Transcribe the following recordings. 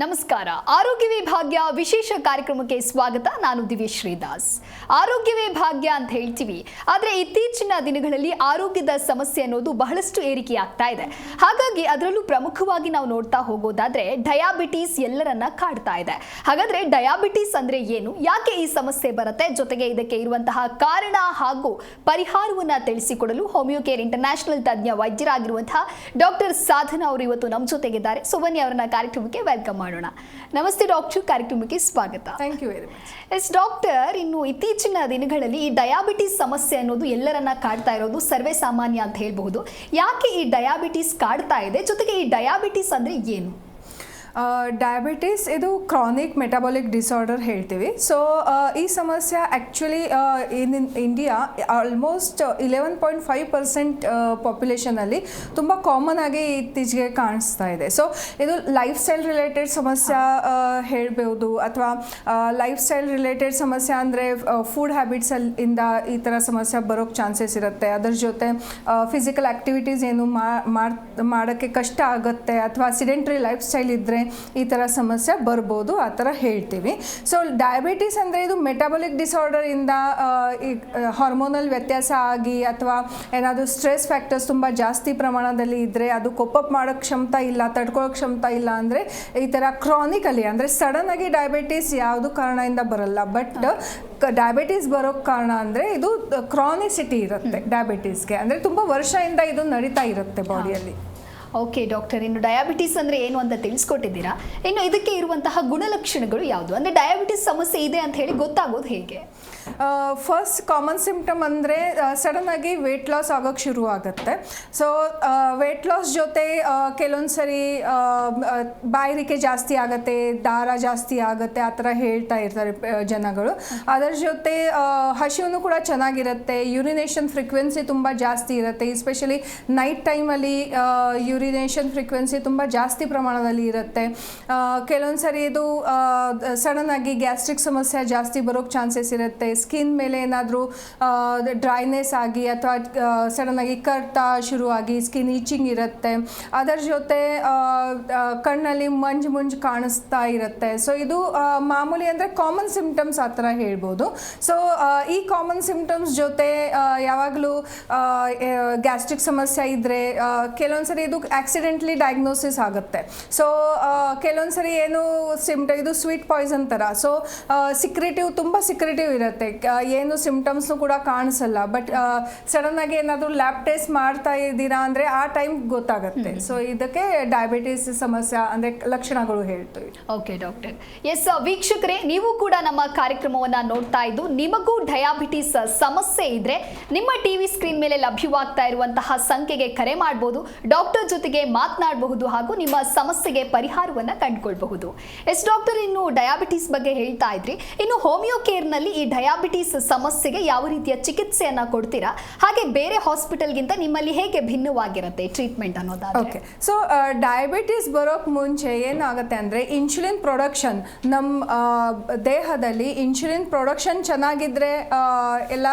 ನಮಸ್ಕಾರ. ಆರೋಗ್ಯವೇ ಭಾಗ್ಯ ವಿಶೇಷ ಕಾರ್ಯಕ್ರಮಕ್ಕೆ ಸ್ವಾಗತ. ನಾನು ದಿವ್ಯ ಶ್ರೀದಾಸ್. ಆರೋಗ್ಯವೇ ಭಾಗ್ಯ ಅಂತ ಹೇಳ್ತೀವಿ, ಆದರೆ ಇತ್ತೀಚಿನ ದಿನಗಳಲ್ಲಿ ಆರೋಗ್ಯದ ಸಮಸ್ಯೆ ಅನ್ನೋದು ಬಹಳಷ್ಟು ಏರಿಕೆಯಾಗ್ತಾ ಇದೆ. ಹಾಗಾಗಿ ಅದರಲ್ಲೂ ಪ್ರಮುಖವಾಗಿ ನಾವು ನೋಡ್ತಾ ಹೋಗೋದಾದ್ರೆ ಡಯಾಬಿಟಿಸ್ ಎಲ್ಲರನ್ನ ಕಾಡ್ತಾ ಇದೆ. ಹಾಗಾದ್ರೆ ಡಯಾಬಿಟಿಸ್ ಅಂದ್ರೆ ಏನು, ಯಾಕೆ ಈ ಸಮಸ್ಯೆ ಬರುತ್ತೆ, ಜೊತೆಗೆ ಇದಕ್ಕೆ ಇರುವಂತಹ ಕಾರಣ ಹಾಗೂ ಪರಿಹಾರವನ್ನ ತಿಳಿಸಿಕೊಡಲು ಹೋಮಿಯೋ ಕೇರ್ ಇಂಟರ್ನ್ಯಾಷನಲ್ ತಜ್ಞ ವೈದ್ಯರಾಗಿರುವಂತಹ ಡಾಕ್ಟರ್ ಸಾಧನಾ ಅವರು ಇವತ್ತು ನಮ್ಮ ಜೊತೆಗಿದ್ದಾರೆ. ಸೊ ಬನ್ನಿ ಅವರನ್ನ ಕಾರ್ಯಕ್ರಮಕ್ಕೆ ವೆಲ್ಕಮ್ ಮಾಡೋಣ. ನಮಸ್ತೆ ಡಾಕ್ಟರ್, ಕಾರ್ಯಕ್ರಮಕ್ಕೆ ಸ್ವಾಗತ. Thank you very much. Yes doctor, ಇನ್ನು ಇತ್ತೀಚಿನ ದಿನಗಳಲ್ಲಿ ಈ ಡಯಾಬಿಟಿಸ್ ಸಮಸ್ಯೆ ಅನ್ನೋದು ಎಲ್ಲರನ್ನ ಕಾಡ್ತಾ ಇರೋದು ಸರ್ವೇ ಸಾಮಾನ್ಯ ಅಂತ ಹೇಳ್ಬಹುದು. ಯಾಕೆ ಈ ಡಯಾಬಿಟಿಸ್ ಕಾಡ್ತಾ ಇದೆ, ಜೊತೆಗೆ ಈ ಡಯಾಬಿಟಿಸ್ ಅಂದ್ರೆ ಏನು? ಡಯಾಬಿಟಿಸ್ ಇದು ಕ್ರಾನಿಕ್ ಮೆಟಬಾಲಿಕ್ ಡಿಸಾರ್ಡರ್ ಹೇಳ್ತೀವಿ. ಸೊ ಈ ಸಮಸ್ಯೆ ಆ್ಯಕ್ಚುಲಿ ಇನ್ ಇಂಡಿಯಾ ಆಲ್ಮೋಸ್ಟ್ 11.5% ಪಾಪ್ಯುಲೇಷನಲ್ಲಿ ತುಂಬ ಕಾಮನ್ ಆಗಿ ಇತ್ತೀಚೆಗೆ ಕಾಣಿಸ್ತಾ ಇದೆ. ಸೊ ಇದು ಲೈಫ್ ಸ್ಟೈಲ್ ರಿಲೇಟೆಡ್ ಸಮಸ್ಯೆ ಹೇಳ್ಬೋದು, ಅಥವಾ ಲೈಫ್ ಸ್ಟೈಲ್ ರಿಲೇಟೆಡ್ ಸಮಸ್ಯೆ ಅಂದರೆ ಫುಡ್ ಹ್ಯಾಬಿಟ್ಸಲ್ಲಿಂದ ಈ ಥರ ಸಮಸ್ಯೆ ಬರೋಕ್ಕೆ ಚಾನ್ಸಸ್ ಇರುತ್ತೆ. ಅದರ ಜೊತೆ ಫಿಸಿಕಲ್ ಆ್ಯಕ್ಟಿವಿಟೀಸ್ ಏನು ಮಾಡೋಕ್ಕೆ ಕಷ್ಟ ಆಗುತ್ತೆ, ಅಥವಾ ಸಿಡೆಂಟ್ರಿ ಲೈಫ್ ಸ್ಟೈಲ್ ಇದ್ದರೆ ಈ ಥರ ಸಮಸ್ಯೆ ಬರ್ಬೋದು, ಆ ಥರ ಹೇಳ್ತೀವಿ. ಸೊ ಡಯಾಬಿಟಿಸ್ ಅಂದರೆ ಇದು ಮೆಟಬಾಲಿಕ್ ಡಿಸಾರ್ಡರಿಂದ ಹಾರ್ಮೋನಲ್ ವ್ಯತ್ಯಾಸ ಆಗಿ, ಅಥವಾ ಏನಾದರೂ ಸ್ಟ್ರೆಸ್ ಫ್ಯಾಕ್ಟರ್ಸ್ ತುಂಬ ಜಾಸ್ತಿ ಪ್ರಮಾಣದಲ್ಲಿ ಇದ್ದರೆ, ಅದು ಕೋಪಪ್ ಮಾಡೋಕ್ಕೆ ಕ್ಷಮತಾ ಇಲ್ಲ, ತಡ್ಕೊಳ್ಳೋ ಕ್ಷಮತಾ ಇಲ್ಲ ಅಂದರೆ ಈ ಥರ ಕ್ರಾನಿಕಲಿ ಅಂದರೆ ಸಡನ್ ಆಗಿ ಡಯಾಬಿಟಿಸ್ ಯಾವುದು ಕಾರಣದಿಂದ ಬರಲ್ಲ. ಬಟ್ ಡಯಾಬಿಟಿಸ್ ಬರೋಕ್ಕೆ ಕಾರಣ ಅಂದರೆ ಇದು ಕ್ರಾನಿಸಿಟಿ ಇರುತ್ತೆ ಡಯಾಬಿಟಿಸ್ಗೆ, ಅಂದರೆ ತುಂಬ ವರ್ಷದಿಂದ ಇದು ನಡೀತಾ ಇರುತ್ತೆ ಬಾಡಿಯಲ್ಲಿ. ಓಕೆ ಡಾಕ್ಟರ್, ಇನ್ನು ಡಯಾಬಿಟಿಸ್ ಅಂದ್ರೆ ಏನು ಅಂತ ತಿಳಿಸ್ಕೊಟ್ಟಿದ್ದೀರಾ. ಇನ್ನು ಇದಕ್ಕೆ ಇರುವಂತಹ ಗುಣಲಕ್ಷಣಗಳು ಯಾವುದು, ಅಂದ್ರೆ ಡಯಾಬಿಟಿಸ್ ಸಮಸ್ಯೆ ಇದೆ ಅಂತ ಹೇಳಿ ಗೊತ್ತಾಗೋದು ಹೇಗೆ? ಫಸ್ಟ್ ಕಾಮನ್ ಸಿಂಪ್ಟಮ್ ಅಂದರೆ ಸಡನ್ ಆಗಿ ವೇಟ್ ಲಾಸ್ ಆಗೋಕ್ಕೆ ಶುರು ಆಗುತ್ತೆ. ಸೊ ವೇಟ್ ಲಾಸ್ ಜೊತೆ ಕೆಲವೊಂದು ಸರಿ ಬಾಯಾರಿಕೆ ಜಾಸ್ತಿ ಆಗುತ್ತೆ, ದಾರ ಜಾಸ್ತಿ ಆಗುತ್ತೆ, ಆ ಥರ ಹೇಳ್ತಾ ಇರ್ತಾರೆ ಜನಗಳು. ಅದರ ಜೊತೆ ಹಸಿವು ಕೂಡ ಚೆನ್ನಾಗಿರುತ್ತೆ, ಯೂರಿನೇಷನ್ ಫ್ರೀಕ್ವೆನ್ಸಿ ತುಂಬ ಜಾಸ್ತಿ ಇರುತ್ತೆ, ಎಸ್ಪೆಷಲಿ ನೈಟ್ ಟೈಮಲ್ಲಿ ಯೂರಿನೇಷನ್ ಫ್ರೀಕ್ವೆನ್ಸಿ ತುಂಬ ಜಾಸ್ತಿ ಪ್ರಮಾಣದಲ್ಲಿ ಇರುತ್ತೆ. ಕೆಲವೊಂದು ಸರಿ ಇದು ಸಡನ್ ಆಗಿ ಗ್ಯಾಸ್ಟ್ರಿಕ್ ಸಮಸ್ಯೆ ಜಾಸ್ತಿ ಬರೋಕ್ಕೆ ಚಾನ್ಸಸ್ ಇರುತ್ತೆ. ಸ್ಕಿನ್ ಮೇಲೆ ಏನಾದರೂ ಡ್ರೈನೆಸ್ ಆಗಿ, ಅಥವಾ ಸಡನ್ ಆಗಿ ಕರ್ತಾ ಶುರುವಾಗಿ ಸ್ಕಿನ್ ಈಚಿಂಗ್ ಇರುತ್ತೆ. ಅದರ ಜೊತೆ ಕಣ್ಣಲ್ಲಿ ಮಂಜು ಕಾಣಿಸ್ತಾ ಇರುತ್ತೆ. ಸೊ ಇದು ಮಾಮೂಲಿ ಅಂದರೆ ಕಾಮನ್ ಸಿಂಪ್ಟಮ್ಸ್ ಆ ಥರ ಹೇಳ್ಬೋದು. ಸೊ ಈ ಕಾಮನ್ ಸಿಂಪ್ಟಮ್ಸ್ ಜೊತೆ ಯಾವಾಗಲೂ ಗ್ಯಾಸ್ಟ್ರಿಕ್ ಸಮಸ್ಯೆ ಇದ್ದರೆ ಕೆಲವೊಂದು ಸರಿ ಇದು ಆಕ್ಸಿಡೆಂಟ್ಲಿ ಡಯಾಗ್ನೋಸಿಸ್ ಆಗುತ್ತೆ. ಸೊ ಕೆಲವೊಂದು ಸರಿ ಏನು ಸಿಂಪ್ಟಮ್, ಇದು ಸ್ವೀಟ್ ಪಾಯ್ಸನ್ ಥರ. ಸೊ ತುಂಬ ಸಿಕ್ರೆಟಿವ್ ಇರುತ್ತೆ, ಏನು ಸಿಂಪ್ಟಮ್ಸ್ನು ಕೂಡ ಕಾಣಿಸಲ್ಲ. ಬಟ್ ಸಡನ್ ಆಗಿ ಏನಾದರೂ ಲ್ಯಾಬ್ ಟೆಸ್ಟ್ ಮಾಡ್ತಾ ಇದ್ದೀರಾ ಅಂದರೆ ಆ ಟೈಮ್ ಗೊತ್ತಾಗುತ್ತೆ. ಸೊ ಇದಕ್ಕೆ ಡಯಾಬಿಟಿಸ್ ಸಮಸ್ಯೆ ಅಂದರೆ ಲಕ್ಷಣಗಳು ಹೇಳ್ತೀವಿ. Okay doctor. ಎಸ್ ವೀಕ್ಷಕರೇ, ನೀವು ಕೂಡ ನಮ್ಮ ಕಾರ್ಯಕ್ರಮವನ್ನ ನೋಡ್ತಾ ಇದ್ದು ನಿಮಗೂ ಡಯಾಬಿಟಿಸ್ ಸಮಸ್ಯೆ ಇದ್ರೆ ನಿಮ್ಮ ಟಿವಿ ಸ್ಕ್ರೀನ್ ಮೇಲೆ ಲಭ್ಯವಾಗ್ತಾ ಇರುವಂತಹ ಸಂಖ್ಯೆಗೆ ಕರೆ ಮಾಡಬಹುದು, ಡಾಕ್ಟರ್ ಜೊತೆಗೆ ಮಾತನಾಡಬಹುದು, ಹಾಗೂ ನಿಮ್ಮ ಸಮಸ್ಯೆಗೆ ಪರಿಹಾರವನ್ನ ಕಂಡುಕೊಳ್ಳಬಹುದು. ಎಸ್ ಡಾಕ್ಟರ್, ಇನ್ನು ಡಯಾಬಿಟಿಸ್ ಬಗ್ಗೆ ಹೇಳ್ತಾ ಇದ್ರಿ, ಇನ್ನು ಹೋಮಿಯೋ ಕೇರ್ ನಲ್ಲಿ ಈ ಡಯಾಬಿಟಿಸ್ ಸಮಸ್ಯೆಗೆ ಯಾವ ರೀತಿಯ ಚಿಕಿತ್ಸೆಯನ್ನ ಕೊಡ್ತೀರಾ, ಹಾಗೆ ಬೇರೆ ಹಾಸ್ಪಿಟಲ್ಗಿಂತ ನಿಮ್ಮಲ್ಲಿ ಹೇಗೆ ಭಿನ್ನವಾಗಿರುತ್ತೆ ಟ್ರೀಟ್ಮೆಂಟ್ ಅನ್ನೋದಾದ್ರೆ? ಓಕೆ. ಸೊ ಡಯಾಬಿಟಿಸ್ ಬರೋಕ್ಕೆ ಮುಂಚೆ ಏನಾಗುತ್ತೆ ಅಂದರೆ ಇನ್ಸುಲಿನ್ ಪ್ರೊಡಕ್ಷನ್, ನಮ್ಮ ದೇಹದಲ್ಲಿ ಇನ್ಸುಲಿನ್ ಪ್ರೊಡಕ್ಷನ್ ಚೆನ್ನಾಗಿದ್ರೆ ಎಲ್ಲ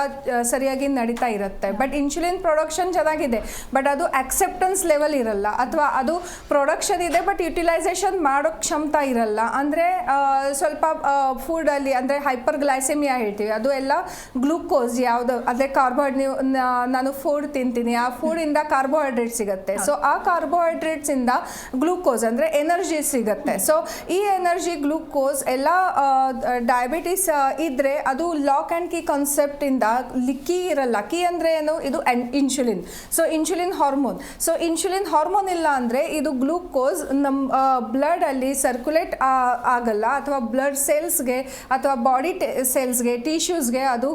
ಸರಿಯಾಗಿ ನಡೀತಾ ಇರುತ್ತೆ. ಬಟ್ ಇನ್ಸುಲಿನ್ ಪ್ರೊಡಕ್ಷನ್ ಚೆನ್ನಾಗಿದೆ, ಬಟ್ ಅದು ಅಕ್ಸೆಪ್ಟೆನ್ಸ್ ಲೆವೆಲ್ ಇರಲ್ಲ, ಅಥವಾ ಅದು ಪ್ರೊಡಕ್ಷನ್ ಇದೆ ಬಟ್ ಯುಟಿಲೈಸೇಷನ್ ಮಾಡೋ ಕ್ಷಮತಾ ಇರಲ್ಲ. ಅಂದರೆ ಸ್ವಲ್ಪ ಫುಡಲ್ಲಿ ಅಂದರೆ ಹೈಪರ್ ಗ್ಲೈಸೆಮಿಯಾ ಹೇಳ್ತೀವಿ, ಅದು ಎಲ್ಲ ಗ್ಲೂಕೋಸ್ ಯಾವುದು ಅದೇ ನಾನು ಫುಡ್ ತಿಂತೀನಿ, ಆ ಫುಡಿಂದ ಕಾರ್ಬೋಹೈಡ್ರೇಟ್ ಸಿಗುತ್ತೆ. ಸೊ ಆ ಕಾರ್ಬೋಹೈಡ್ರೇಟ್ಸಿಂದ ಗ್ಲೂಕೋಸ್ ಅಂದರೆ ಎನರ್ಜಿ ಸಿಗುತ್ತೆ. ಸೊ ಈ ಎನರ್ಜಿ ಗ್ಲೂಕೋಸ್ ಎಲ್ಲ ಡಯಾಬಿಟಿಸ್ ಇದ್ದರೆ ಅದು ಲಾಕ್ ಆ್ಯಂಡ್ ಕೀ ಕಾನ್ಸೆಪ್ಟಿಂದ ಕೀ ಇರಲ್ಲ. ಕೀ ಅಂದರೆ ಏನು, ಇದು insulin. So insulin hormone. So insulin hormone ಇಲ್ಲ ಅಂದರೆ ಇದು ಗ್ಲೂಕೋಸ್ ನಮ್ಮ ಬ್ಲಡಲ್ಲಿ ಸರ್ಕ್ಯುಲೇಟ್ ಆಗಲ್ಲ, ಅಥವಾ ಬ್ಲಡ್ ಸೆಲ್ಸ್ಗೆ ಅಥವಾ ಬಾಡಿ ಸೆಲ್ಸ್ಗೆ ಟಿಶ್ಯೂಸ್ಗೆ ಅದು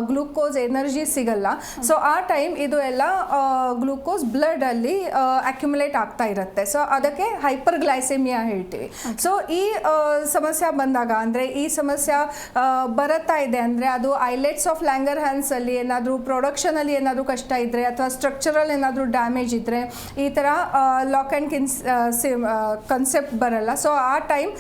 ಗ್ಲೂಕೋಸ್ ಎನರ್ಜಿ ಸಿಗಲ್ಲ. ಸೊ ಆ ಟೈಮ್ ಇದು ಎಲ್ಲ ಗ್ಲೂಕೋಸ್ ಬ್ಲಡಲ್ಲಿ ಅಕ್ಯುಮುಲೇಟ್ ಆಗ್ತಾ ಇರುತ್ತೆ. ಸೊ ಅದಕ್ಕೆ ಹೈಪರ್ ಗ್ಲೈಸೆಮಿಯಾ ಹೇಳ್ತೀವಿ. ಸೊ ಈ ಸಮಸ್ಯೆ ಬಂದಾಗ ಅಂದರೆ ಈ ಸಮಸ್ಯೆ ಬರುತ್ತಾ ಇದೆ ಅಂದರೆ ಅದು ಐಲೆಟ್ಸ್ ಆಫ್ ಲ್ಯಾಂಗರ್ ಹ್ಯಾನ್ಸಲ್ಲಿ ಏನಾದರೂ ಪ್ರೊಡಕ್ಷನಲ್ಲಿ ಏನಾದರೂ ಕಷ್ಟ ಇದ್ದರೆ, ಅಥವಾ ಸ್ಟ್ರಕ್ಚರಲ್ ಏನಾದರೂ ಡ್ಯಾಮೇಜ್ ಇದ್ದರೆ ಈ ಥರ ಲಾಕ್ ಆ್ಯಂಡ್ ಕನ್ಸೆಪ್ಟ್ ಬರಲ್ಲ. ಸೊ ಆ ಟೈಮ್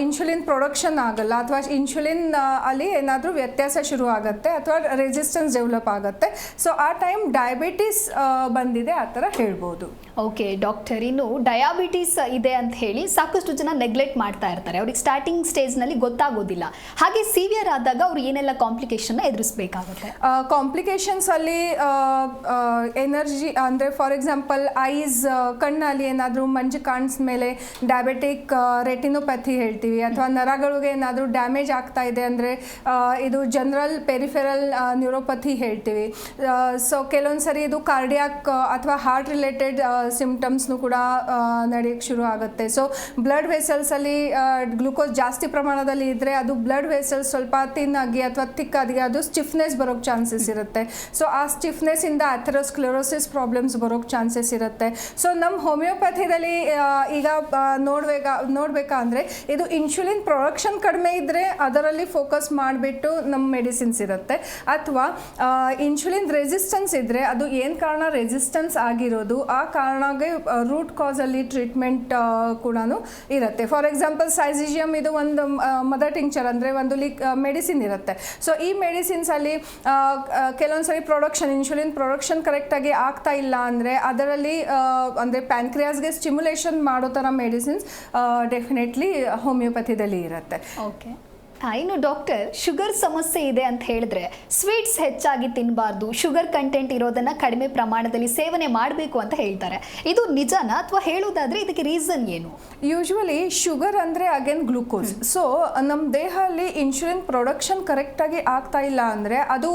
ಇನ್ಸುಲಿನ್ ಪ್ರೊಡಕ್ಷನ್ ಆಗಲ್ಲ, ಅಥವಾ ಇನ್ಸುಲಿನ್ ಅಲ್ಲಿ ಏನಾದರೂ ವ್ಯತ್ಯಾಸ ಶುರು ಆಗುತ್ತೆ ಅಥವಾ ರೆಸಿಸ್ಟೆನ್ಸ್ ಡೆವಲಪ್ ಆಗುತ್ತೆ. ಸೊ ಆ ಟೈಮ್ ಡಯಾಬಿಟಿಸ್ ಬಂದಿದೆ ಆ ಥರ ಹೇಳ್ಬೋದು. ಓಕೆ ಡಾಕ್ಟರ್, ಇನ್ನು ಡಯಾಬಿಟಿಸ್ ಇದೆ ಅಂತ ಹೇಳಿ ಸಾಕಷ್ಟು ಜನ ನೆಗ್ಲೆಕ್ಟ್ ಮಾಡ್ತಾ ಇರ್ತಾರೆ. ಅವ್ರಿಗೆ ಸ್ಟಾರ್ಟಿಂಗ್ ಸ್ಟೇಜ್ನಲ್ಲಿ ಗೊತ್ತಾಗೋದಿಲ್ಲ. ಹಾಗೆ ಸಿವಿಯರ್ ಆದಾಗ ಅವ್ರು ಏನೆಲ್ಲ ಕಾಂಪ್ಲಿಕೇಶನ್ನ ಎದುರಿಸಬೇಕಾಗುತ್ತೆ? ಕಾಂಪ್ಲಿಕೇಶನ್ಸಲ್ಲಿ ಎನರ್ಜಿ ಅಂದರೆ ಫಾರ್ ಎಕ್ಸಾಂಪಲ್ ಐಸ್, ಕಣ್ಣಲ್ಲಿ ಏನಾದರೂ ಮಂಜು ಕಾಣಿಸಿದ ಮೇಲೆ ಡಯಾಬಿಟಿಕ್ ರೆಟಿನೋಪ್ಯಾಥಿ ಹೇಳ್ತೀವಿ. ಅಥವಾ ನರಗಳಿಗೆ ಏನಾದರೂ ಡ್ಯಾಮೇಜ್ ಆಗ್ತಾ ಇದೆ ಅಂದರೆ ಇದು ಜನರಲ್ ಪೆರಿಫೆರಲ್ ನ್ಯೂರೋಪಥಿ ಹೇಳ್ತೀವಿ. ಸೊ ಕೆಲವೊಂದು ಸರಿ ಇದು ಕಾರ್ಡಿಯಾಕ್ ಅಥವಾ ಹಾರ್ಟ್ ರಿಲೇಟೆಡ್ ಸಿಮ್ಟಮ್ಸ್ನು ಕೂಡ ನಡೆಯೋಕ್ಕೆ ಶುರು ಆಗುತ್ತೆ. ಸೊ ಬ್ಲಡ್ ವೆಸಲ್ಸಲ್ಲಿ ಗ್ಲೂಕೋಸ್ ಜಾಸ್ತಿ ಪ್ರಮಾಣದಲ್ಲಿ ಇದ್ದರೆ ಅದು ಬ್ಲಡ್ ವೆಸಲ್ಸ್ ಸ್ವಲ್ಪ ಥಿನ್ ಆಗಿ ಅಥವಾ ಥಿಕ್ ಆಗಿ ಅದು ಸ್ಟಿಫ್ನೆಸ್ ಬರೋಕ್ಕೆ ಚಾನ್ಸಸ್ ಇರುತ್ತೆ. ಸೊ ಆ ಸ್ಟಿಫ್ನೆಸ್ಸಿಂದ ಅಥೆರೋಸ್ಕ್ಲೆರೋಸಿಸ್ ಪ್ರಾಬ್ಲಮ್ಸ್ ಬರೋಕ್ಕೆ ಚಾನ್ಸಸ್ ಇರುತ್ತೆ. ಸೊ ನಮ್ಮ ಹೋಮಿಯೋಪ್ಯಾಥಿದಲ್ಲಿ ಈಗ ನೋಡಬೇಕಂದ್ರೆ ಇದು ಇನ್ಸುಲಿನ್ ಪ್ರೊಡಕ್ಷನ್ ಕಡಿಮೆ ಇದ್ದರೆ ಅದರಲ್ಲಿ ಫೋಕಸ್ ಮಾಡಿಬಿಟ್ಟು ನಮ್ಮ ಮೆಡಿಸಿನ್ಸ್ ಇರುತ್ತೆ. ಅಥವಾ ಇನ್ಸುಲಿನ್ ರೆಸಿಸ್ಟೆನ್ಸ್ ಇದ್ದರೆ ಅದು ಏನು ಕಾರಣ ರೆಸಿಸ್ಟೆನ್ಸ್ ಆಗಿರೋದು ಆ ಕಾರಣಕ್ಕೆ ರೂಟ್ ಕಾಸಲ್ಲಿ ಟ್ರೀಟ್ಮೆಂಟ್ ಕೂಡ ಇರುತ್ತೆ. ಫಾರ್ ಎಕ್ಸಾಂಪಲ್ ಸೈಸಿಜಿಯಮ್ ಇದು ಒಂದು ಮದರ್ ಟಿಂಕ್ಚರ್ ಅಂದರೆ ಒಂದು ಮೆಡಿಸಿನ್ ಇರುತ್ತೆ. ಸೊ ಈ ಮೆಡಿಸಿನ್ಸಲ್ಲಿ ಕೆಲವೊಂದು ಸರಿ ಇನ್ಸುಲಿನ್ ಪ್ರೊಡಕ್ಷನ್ ಕರೆಕ್ಟಾಗಿ ಆಗ್ತಾ ಇಲ್ಲ ಅಂದರೆ ಅದರಲ್ಲಿ ಅಂದರೆ ಪ್ಯಾನ್ಕ್ರಿಯಾಸ್ಗೆ ಸ್ಟಿಮ್ಯುಲೇಷನ್ ಮಾಡೋ ಥರ ಮೆಡಿಸಿನ್ಸ್ ಡೆಫಿನೆಟ್ಲಿ ಹೋಮಿಯೋಪಥಿದಲ್ಲಿ ಇರುತ್ತೆ. ಓಕೆ, ಇನ್ನು ಡಾಕ್ಟರ್, ಶುಗರ್ ಸಮಸ್ಯೆ ಇದೆ ಅಂತ ಹೇಳಿದ್ರೆ ಸ್ವೀಟ್ಸ್ ಹೆಚ್ಚಾಗಿ ತಿನ್ನಬಾರ್ದು, ಶುಗರ್ ಕಂಟೆಂಟ್ ಇರೋದನ್ನ ಕಡಿಮೆ ಪ್ರಮಾಣದಲ್ಲಿ ಸೇವನೆ ಮಾಡಬೇಕು ಅಂತ ಹೇಳ್ತಾರೆ. ಇದು ನಿಜನಾ ಅಥವಾ ಹೇಳೋದಾದ್ರೆ ಇದಕ್ಕೆ ರೀಸನ್ ಏನು? ಯೂಶ್ವಲಿ ಶುಗರ್ ಅಂದರೆ ಅಗೇನ್ ಗ್ಲೂಕೋಸ್. ಸೊ ನಮ್ಮ ದೇಹದಲ್ಲಿ ಇನ್ಸುಲಿನ್ ಪ್ರೊಡಕ್ಷನ್ ಕರೆಕ್ಟಾಗಿ ಆಗ್ತಾ ಇಲ್ಲ ಅಂದರೆ ಅದು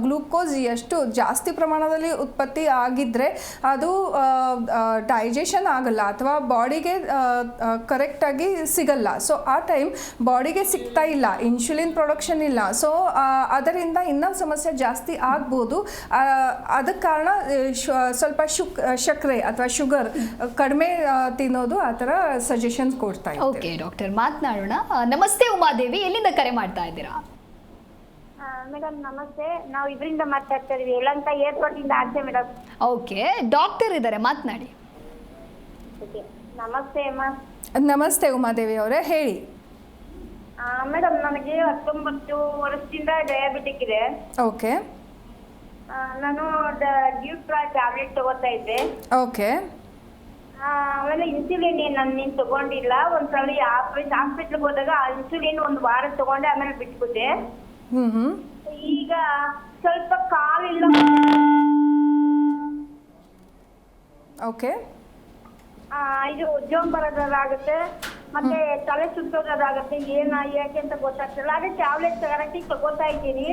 ಗ್ಲೂಕೋಸ್ ಎಷ್ಟು ಜಾಸ್ತಿ ಪ್ರಮಾಣದಲ್ಲಿ ಉತ್ಪತ್ತಿ ಆಗಿದ್ದರೆ ಅದು ಡೈಜೆಷನ್ ಆಗಲ್ಲ ಅಥವಾ ಬಾಡಿಗೆ ಕರೆಕ್ಟಾಗಿ ಸಿಗಲ್ಲ. ಸೊ ಆ ಟೈಮ್ ಬಾಡಿಗೆ ಸಿಗ್ತಾ ಇಲ್ಲ, ಇನ್ಸುಲಿನ್ ಪ್ರೊಡಕ್ಷನ್ ಇಲ್ಲ. ಸೊ ಅದರಿಂದ ಇನ್ನೂ ಸಮಸ್ಯೆ ಜಾಸ್ತಿ ಆಗ್ಬೋದು. ಅದಕ್ಕೆ ಕಾರಣ ಸ್ವಲ್ಪ ಸಕ್ಕರೆ ಅಥವಾ ಶುಗರ್ ಕಡಿಮೆ ತಿನ್ನೋದು, ಆ ಥರ ಸಜೆಷನ್ಸ್ ಕೊಡ್ತಾ ಇದ್ದಾರೆ. ಓಕೆ ಡಾಕ್ಟರ್, ಮಾತನಾಡೋಣ. ನಮಸ್ತೆ ಉಮಾದೇವಿ, ಎಲ್ಲಿಂದ ಕರೆ ಮಾಡ್ತಾ ಇದ್ದೀರಾ? ಮೇಡಮ್ ನಮಸ್ತೆ, ನಾವು ಇದರಿಂದ ಮಾತಾಡ್ತಾ ಇದೀವಿ, ಯಲಹಂಕ ಏರ್ಪೋರ್ಟ್ ಇಂದ ಆಚೆ ಮೇಡಮ್. ಓಕೆ, ಡಾಕ್ಟರ್ ಇದ್ದಾರೆ, ಮಾತನಾಡಿ. ನಮಸ್ತೆ ಅಮ್ಮ. ನಮಸ್ತೆ ಉಮಾದೇವಿ ಅವರೇ, ಹೇಳಿ. ಮೇಡಮ್ ನನಗೆ 19 ವರ್ಷದಿಂದ ಡಯಾಬಿಟಿಕ್ ಇದೆ. ಓಕೆ. ನಾನು ಡ್ಯೂಪ್ರಾ ಟ್ಯಾಬ್ಲೆಟ್ ತಗೋತಾ ಇದ್ದೆ. ಓಕೆ. ಆಮೇಲೆ ಇನ್ಸುಲಿನ್ ನಾನು ತಗೊಂಡಿಲ್ಲ. ಒಂದ್ಸಲ ಹಾಸ್ಪಿಟ್ಲ್ಗೆ ಹೋದಾಗ ಆ ಇನ್ಸುಲಿನ್ ಒಂದು ವಾರ ತಗೊಂಡೆ, ಆಮೇಲೆ ಬಿಟ್ಬಿಟ್ಟೆ. ಈಗ ಸ್ವಲ್ಪ ಕಾಲಿಲ್ಲ. ಓಕೆ. ಇದು ಉಜ್ಜೋಮ್ ಬರೋದಾಗುತ್ತೆ, ಮತ್ತೆ ತಲೆ ಸುತ್ತೋದಾಗುತ್ತೆ. ಯಾಕೆ ಅಂತ ಗೊತ್ತಾಗ್ತಿಲ್ಲ. ಅದೇ ಟ್ಯಾಬ್ಲೆಟ್ ತಗೋತಾ ಇದ್ದೀನಿ.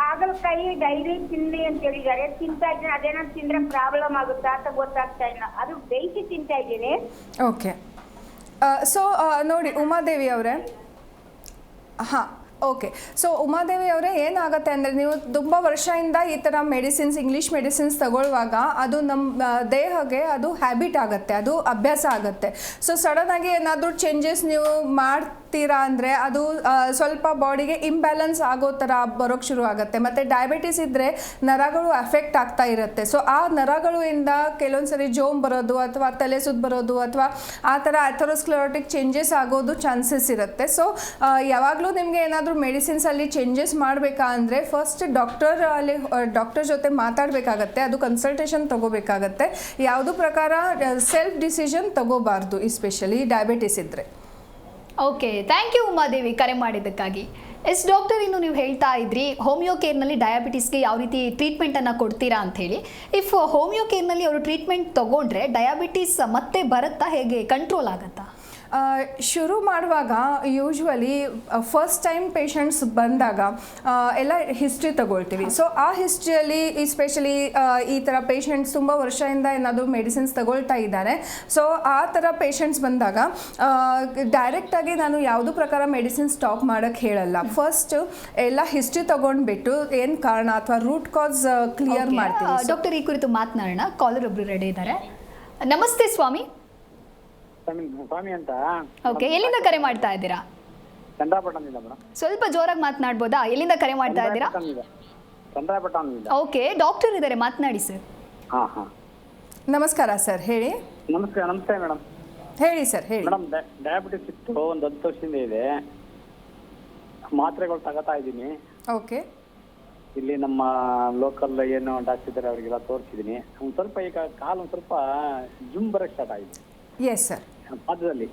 ಹಾಗಲಕಾಯಿ ಡೈಲಿ ತಿನ್ನಿ ಅಂತ ಹೇಳಿದ್ದಾರೆ, ತಿಂತಾ ಇದ್ದೀನಿ. ಅದೇನೋ ತಿಂದ್ರೆ ಪ್ರಾಬ್ಲಮ್ ಆಗುತ್ತಾ ಅಂತ ಗೊತ್ತಾಗ್ತಾ ಇಲ್ಲ. ಅದು ಬೇಯಿಸಿ ತಿಂತಾ ಇದ್ದೀನಿ. ಓಕೆ. ಸೊ ನೋಡಿ ಉಮಾದೇವಿ ಅವರೇ, ಹಾಂ, ಓಕೆ. ಸೊ ಉಮಾದೇವಿ ಅವರೇ, ಏನಾಗುತ್ತೆ ಅಂದರೆ ನೀವು ತುಂಬ ವರ್ಷದಿಂದ ಈ ಥರ ಇಂಗ್ಲೀಷ್ ಮೆಡಿಸಿನ್ಸ್ ತಗೊಳ್ಳುವಾಗ ಅದು ನಮ್ಮ ದೇಹಕ್ಕೆ ಅದು ಹ್ಯಾಬಿಟ್ ಆಗುತ್ತೆ, ಅದು ಅಭ್ಯಾಸ ಆಗುತ್ತೆ. ಸೊ ಸಡನ್ನಾಗಿ ಏನಾದರೂ ಚೇಂಜಸ್ ನೀವು ಮಾಡ್ತೀರಾ ಅಂದರೆ ಅದು ಸ್ವಲ್ಪ ಬಾಡಿಗೆ ಇಂಬ್ಯಾಲೆನ್ಸ್ ಆಗೋ ಥರ ಬರೋಕ್ಕೆ ಶುರು ಆಗುತ್ತೆ. ಮತ್ತು ಡಯಾಬಿಟಿಸ್ ಇದ್ದರೆ ನರಗಳು ಅಫೆಕ್ಟ್ ಆಗ್ತಾ ಇರುತ್ತೆ. ಸೊ ಆ ನರಗಳಿಂದ ಕೆಲವೊಂದು ಸರಿ ಜೋಮ್ ಬರೋದು ಅಥವಾ ತಲೆ ಸುತ್ತು ಬರೋದು ಅಥವಾ ಆ ಥರ ಅಥೆರೋಸ್ಕ್ಲೆರೋಟಿಕ್ ಚೇಂಜಸ್ ಆಗೋದು ಚಾನ್ಸಸ್ ಇರುತ್ತೆ. ಸೊ ಯಾವಾಗಲೂ ನಿಮಗೆ ಏನಾದರೂ ಮೆಡಿಸಿನ್ಸಲ್ಲಿ ಚೇಂಜಸ್ ಮಾಡಬೇಕಾ ಅಂದರೆ ಫಸ್ಟ್ ಡಾಕ್ಟರ್ ಜೊತೆ ಮಾತಾಡಬೇಕಾಗತ್ತೆ, ಅದು ಕನ್ಸಲ್ಟೇಷನ್ ತಗೋಬೇಕಾಗತ್ತೆ. ಯಾವುದೂ ಪ್ರಕಾರ ಸೆಲ್ಫ್ ಡಿಸಿಷನ್ ತಗೋಬಾರ್ದು, ಎಸ್ಪೆಷಲಿ ಡಯಾಬಿಟಿಸ್ ಇದ್ದರೆ. ಓಕೆ, ಥ್ಯಾಂಕ್ ಯು ಉಮಾದೇವಿ ಕರೆ ಮಾಡಿದ್ದಕ್ಕಾಗಿ. ಎಸ್ ಡಾಕ್ಟರ್, ಇನ್ನು ನೀವು ಹೇಳ್ತಾ ಇದ್ರಿ ಹೋಮಿಯೋ ಕೇರ್ನಲ್ಲಿ ಡಯಾಬಿಟಿಸ್ಗೆ ಯಾವ ರೀತಿ ಟ್ರೀಟ್ಮೆಂಟನ್ನು ಕೊಡ್ತೀರಾ ಅಂತ ಹೇಳಿ. ಇಫ್ ಹೋಮಿಯೋ ಕೇರ್ನಲ್ಲಿ ಅವರು ಟ್ರೀಟ್ಮೆಂಟ್ ತೊಗೊಂಡ್ರೆ ಡಯಾಬಿಟಿಸ್ ಮತ್ತೆ ಬರುತ್ತಾ, ಹೇಗೆ ಕಂಟ್ರೋಲ್ ಆಗುತ್ತಾ? ಶುರು ಮಾಡುವಾಗ ಯೂಶ್ವಲಿ ಫಸ್ಟ್ ಟೈಮ್ ಪೇಷಂಟ್ಸ್ ಬಂದಾಗ ಎಲ್ಲ ಹಿಸ್ಟ್ರಿ ತಗೊಳ್ತೀವಿ. ಸೊ ಆ ಹಿಸ್ಟ್ರಿಯಲ್ಲಿ ಎಸ್ಪೆಷಲಿ ಈ ಥರ ಪೇಷಂಟ್ಸ್ ತುಂಬ ವರ್ಷದಿಂದ ಏನಾದರೂ ಮೆಡಿಸಿನ್ಸ್ ತಗೊಳ್ತಾ ಇದ್ದಾರೆ. ಸೊ ಆ ಥರ ಪೇಷಂಟ್ಸ್ ಬಂದಾಗ ಡೈರೆಕ್ಟಾಗಿ ನಾನು ಯಾವುದೂ ಪ್ರಕಾರ ಮೆಡಿಸಿನ್ ಸ್ಟಾಪ್ ಮಾಡೋಕ್ಕೆ ಹೇಳಲ್ಲ. ಫಸ್ಟ್ ಎಲ್ಲ ಹಿಸ್ಟ್ರಿ ತಗೊಂಡ್ಬಿಟ್ಟು ಏನು ಕಾರಣ ಅಥವಾ ರೂಟ್ ಕಾಸ್ ಕ್ಲಿಯರ್ ಮಾಡ್ತೀವಿ. ಡಾಕ್ಟರ್, ಈ ಕುರಿತು ಮಾತನಾಡೋಣ. ಕಾಲರ್ ಒಬ್ರು ರೆಡಿ ಇದ್ದಾರೆ. ನಮಸ್ತೆ ಸ್ವಾಮಿ. ಸ್ವಾಮಿ ಅಂತ. ಓಕೆ, ಎಲ್ಲಿಂದ ಕರೆ ಮಾಡ್ತಾ ಇದ್ದೀರಾ? ಚಂದ್ರಾಪಟ್ಟಣದಿಂದ ಮೇಡಮ್. ಸ್ವಲ್ಪ ಜೋರಾಗಿ ಮಾತನಾಡ್ಬೋದಾ? ಎಲ್ಲಿಂದ ಕರೆ ಮಾಡ್ತಾ ಇದ್ದೀರಾ? ಚಂದ್ರಾಪಟ್ಟಣದಿಂದ. ಓಕೆ, ಡಾಕ್ಟರ್ ಇದ್ದಾರೆ, ಮಾತನಾಡಿ ಸರ್. ನಮಸ್ಕಾರ ಸರ್, ಹೇಳಿ. ನಮಸ್ತೆ ಮೇಡಮ್. ಹೇಳಿ ಸರ್, ಹೇಳಿ. ಮೇಡಮ್, ಡಯಾಬಿಟಿಸ್ ಇತ್ತು, ಒಂದು 10 ವರ್ಷದಿಂದ ಇದೆ. ಮಾತ್ರೆಗಳು ತಗೋತಾ ಇದ್ದೀನಿ. ಓಕೆ. ಇಲ್ಲಿ ನಮ್ಮ ಲೋಕಲ್ ಏನು ಡಾಕ್ಟರ್ ಇದ್ದಾರೆ ಅವರಿಗೆಲ್ಲ ತೋರಿಸಿದ್ದೀನಿ. ಒಂದು ಸ್ವಲ್ಪ ಈಗ ಕಾಲು ಒಂದು ಸ್ವಲ್ಪ ಜುಮ್ ಬರೋಕ್ಕೆ ಸ್ಟಾರ್ಟ್ ಆಗಿದೆ. Yes sir. ಪಾದದಲ್ಲಿ.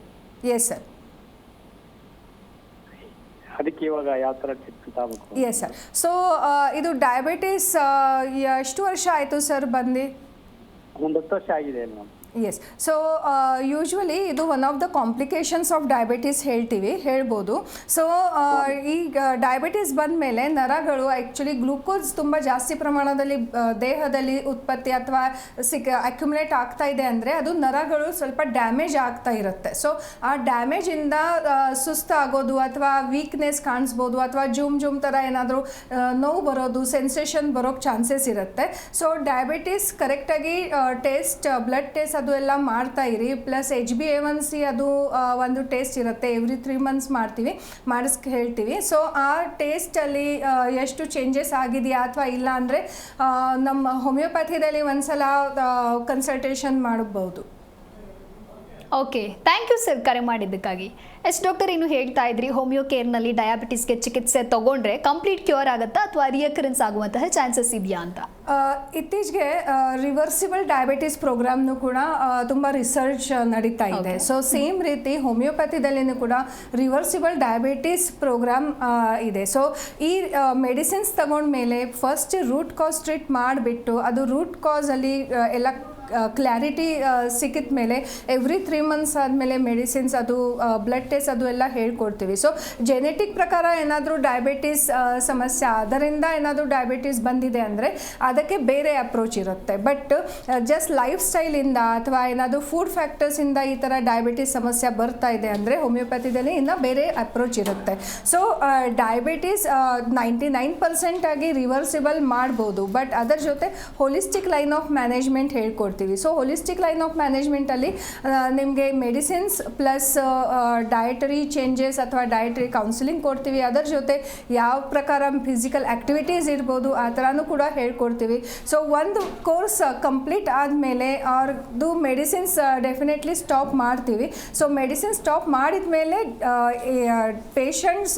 Yes sir. ಅದಕ್ಕೆ ಇವಾಗ ಯಾವ ಥರ ಟ್ರೀಟ್ಮೆಂಟ್ ಆಗಬೇಕು? Yes sir. ಸೊ ಇದು ಡಯಾಬಿಟೀಸ್ ಎಷ್ಟು ವರ್ಷ ಆಯಿತು ಸರ್ ಬಂದು? ಒಂದು 10 ವರ್ಷ ಆಗಿದೆ ಮೇಡಮ್. ಎಸ್. ಸೊ ಯೂಶ್ವಲಿ ಇದು one of the complications of diabetes ಹೇಳ್ಬೋದು. ಸೊ ಈಗ ಡಯಾಬಿಟೀಸ್ ಬಂದ ಮೇಲೆ ನರಗಳು ಆ್ಯಕ್ಚುಲಿ ಗ್ಲೂಕೋಸ್ ತುಂಬ ಜಾಸ್ತಿ ಪ್ರಮಾಣದಲ್ಲಿ ದೇಹದಲ್ಲಿ ಉತ್ಪತ್ತಿ ಅಥವಾ ಅಕ್ಯುಮುಲೇಟ್ ಆಗ್ತಾ ಇದೆ ಅಂದರೆ ಅದು ನರಗಳು ಸ್ವಲ್ಪ ಡ್ಯಾಮೇಜ್ ಆಗ್ತಾ ಇರುತ್ತೆ. ಸೊ ಆ ಡ್ಯಾಮೇಜಿಂದ ಸುಸ್ತಾಗೋದು ಅಥವಾ ವೀಕ್ನೆಸ್ ಕಾಣಿಸ್ಬೋದು ಅಥವಾ ಜುಮ್ ಥರ ಏನಾದರೂ ನೋವು ಬರೋದು, ಸೆನ್ಸೇಷನ್ ಬರೋಕ್ಕೆ ಚಾನ್ಸಸ್ ಇರುತ್ತೆ. ಸೊ ಡಯಾಬಿಟೀಸ್ ಕರೆಕ್ಟಾಗಿ ಬ್ಲಡ್ ಟೆಸ್ಟ್ ಅದು ಎಲ್ಲ ಮಾಡ್ತಾ ಇರಿ. ಪ್ಲಸ್ HbA1c ಅದು ಒಂದು ಟೆಸ್ಟ್ ಇರುತ್ತೆ, ಎವ್ರಿ 3 months ಹೇಳ್ತೀವಿ. ಸೊ ಆ ಟೆಸ್ಟಲ್ಲಿ ಎಷ್ಟು ಚೇಂಜಸ್ ಆಗಿದೆಯಾ ಅಥವಾ ಇಲ್ಲ ಅಂದರೆ ನಮ್ಮ ಹೋಮಿಯೋಪ್ಯಾಥಿದಲ್ಲಿ ಒಂದ್ಸಲ ಕನ್ಸಲ್ಟೇಷನ್ ಮಾಡಬಹುದು. ಓಕೆ, ಥ್ಯಾಂಕ್ ಯು ಸರ್ ಕರೆ ಮಾಡಿದ್ದಕ್ಕಾಗಿ. ಡಾಕ್ಟರ್ ಇನ್ನು ಹೇಳ್ತಾ ಇದ್ರಿ ಹೋಮಿಯೋ ಕೇರ್ನಲ್ಲಿ ಡಯಾಬಿಟಿಸ್ಗೆ ಚಿಕಿತ್ಸೆ ತಗೊಂಡ್ರೆ ಕಂಪ್ಲೀಟ್ ಕ್ಯೂರ್ ಆಗುತ್ತಾ ಅಥವಾ ರಿಯಕರೆನ್ಸ್ ಆಗುವಂತಹ ಚಾನ್ಸಸ್ ಇದೆಯಾ ಅಂತ? ಇತ್ತೀಚೆಗೆ ರಿವರ್ಸಿಬಲ್ ಡಯಾಬಿಟಿಸ್ ಪ್ರೋಗ್ರಾಮ್ನು ಕೂಡ ತುಂಬ ರಿಸರ್ಚ್ ನಡೀತಾ ಇದೆ. ಸೊ ಸೇಮ್ ರೀತಿ ಹೋಮಿಯೋಪ್ಯಾಥಿದಲ್ಲಿನೂ ಕೂಡ ರಿವರ್ಸಿಬಲ್ ಡಯಾಬಿಟಿಸ್ ಪ್ರೋಗ್ರಾಮ್ ಇದೆ. ಸೊ ಈ ಮೆಡಿಸಿನ್ಸ್ ತಗೊಂಡ್ಮೇಲೆ ಫಸ್ಟ್ ರೂಟ್ ಕಾಸ್ ಟ್ರೀಟ್ ಮಾಡಿಬಿಟ್ಟು ಅದು ರೂಟ್ ಕಾಸಲ್ಲಿ ಎಲ್ಲ ಕ್ಲಾರಿಟಿ ಸಿಕ್ಕಿದ ಮೇಲೆ ಎವ್ರಿ 3 months ಆದಮೇಲೆ ಮೆಡಿಸಿನ್ಸ್ ಅದು ಬ್ಲಡ್ ಟೆಸ್ಟ್ ಅದು ಎಲ್ಲ ಹೇಳ್ಕೊಡ್ತೀವಿ. ಸೊ ಜೆನೆಟಿಕ್ ಪ್ರಕಾರ ಏನಾದರೂ ಡಯಾಬಿಟಿಸ್ ಸಮಸ್ಯೆ ಅದರಿಂದ ಏನಾದರೂ ಡಯಾಬಿಟಿಸ್ ಬಂದಿದೆ ಅಂದರೆ ಅದಕ್ಕೆ ಬೇರೆ ಅಪ್ರೋಚ್ ಇರುತ್ತೆ. ಬಟ್ ಜಸ್ಟ್ ಲೈಫ್ ಸ್ಟೈಲಿಂದ ಅಥವಾ ಏನಾದರೂ ಫುಡ್ ಫ್ಯಾಕ್ಟರ್ಸಿಂದ ಈ ಥರ ಡಯಾಬಿಟಿಸ್ ಸಮಸ್ಯೆ ಬರ್ತಾ ಇದೆ ಅಂದರೆ ಹೋಮಿಯೋಪ್ಯಾಥಿದಲ್ಲಿ ಇನ್ನೂ ಬೇರೆ ಅಪ್ರೋಚ್ ಇರುತ್ತೆ. ಸೊ ಡಯಾಬಿಟಿಸ್ 99% ಆಗಿ ರಿವರ್ಸಿಬಲ್ ಮಾಡ್ಬೋದು. ಬಟ್ ಅದರ ಜೊತೆ ಹೋಲಿಸ್ಟಿಕ್ ಲೈನ್ ಆಫ್ ಮ್ಯಾನೇಜ್ಮೆಂಟ್ ಹೇಳ್ಕೊಡ್ತೀವಿ. ಸೊ ಹೋಲಿಸ್ಟಿಕ್ ಲೈನ್ ಆಫ್ ಮ್ಯಾನೇಜ್ಮೆಂಟಲ್ಲಿ ನಿಮಗೆ ಮೆಡಿಸಿನ್ಸ್ ಪ್ಲಸ್ ಡಯಟರಿ ಚೇಂಜಸ್ ಅಥವಾ ಡಯಟರಿ ಕೌನ್ಸಿಲಿಂಗ್ ಕೊಡ್ತೀವಿ. ಅದರ ಜೊತೆ ಯಾವ ಪ್ರಕಾರ ಫಿಸಿಕಲ್ ಆ್ಯಕ್ಟಿವಿಟೀಸ್ ಇರ್ಬೋದು ಆ ಥರನೂ ಕೂಡ ಹೇಳ್ಕೊಡ್ತೀವಿ. ಸೊ ಒಂದು ಕೋರ್ಸ್ ಕಂಪ್ಲೀಟ್ ಆದಮೇಲೆ ಅವ್ರದ್ದು ಮೆಡಿಸಿನ್ಸ್ ಡೆಫಿನೆಟ್ಲಿ ಸ್ಟಾಪ್ ಮಾಡ್ತೀವಿ. ಸೊ ಮೆಡಿಸಿನ್ ಸ್ಟಾಪ್ ಮಾಡಿದ ಮೇಲೆ ಪೇಷಂಟ್ಸ್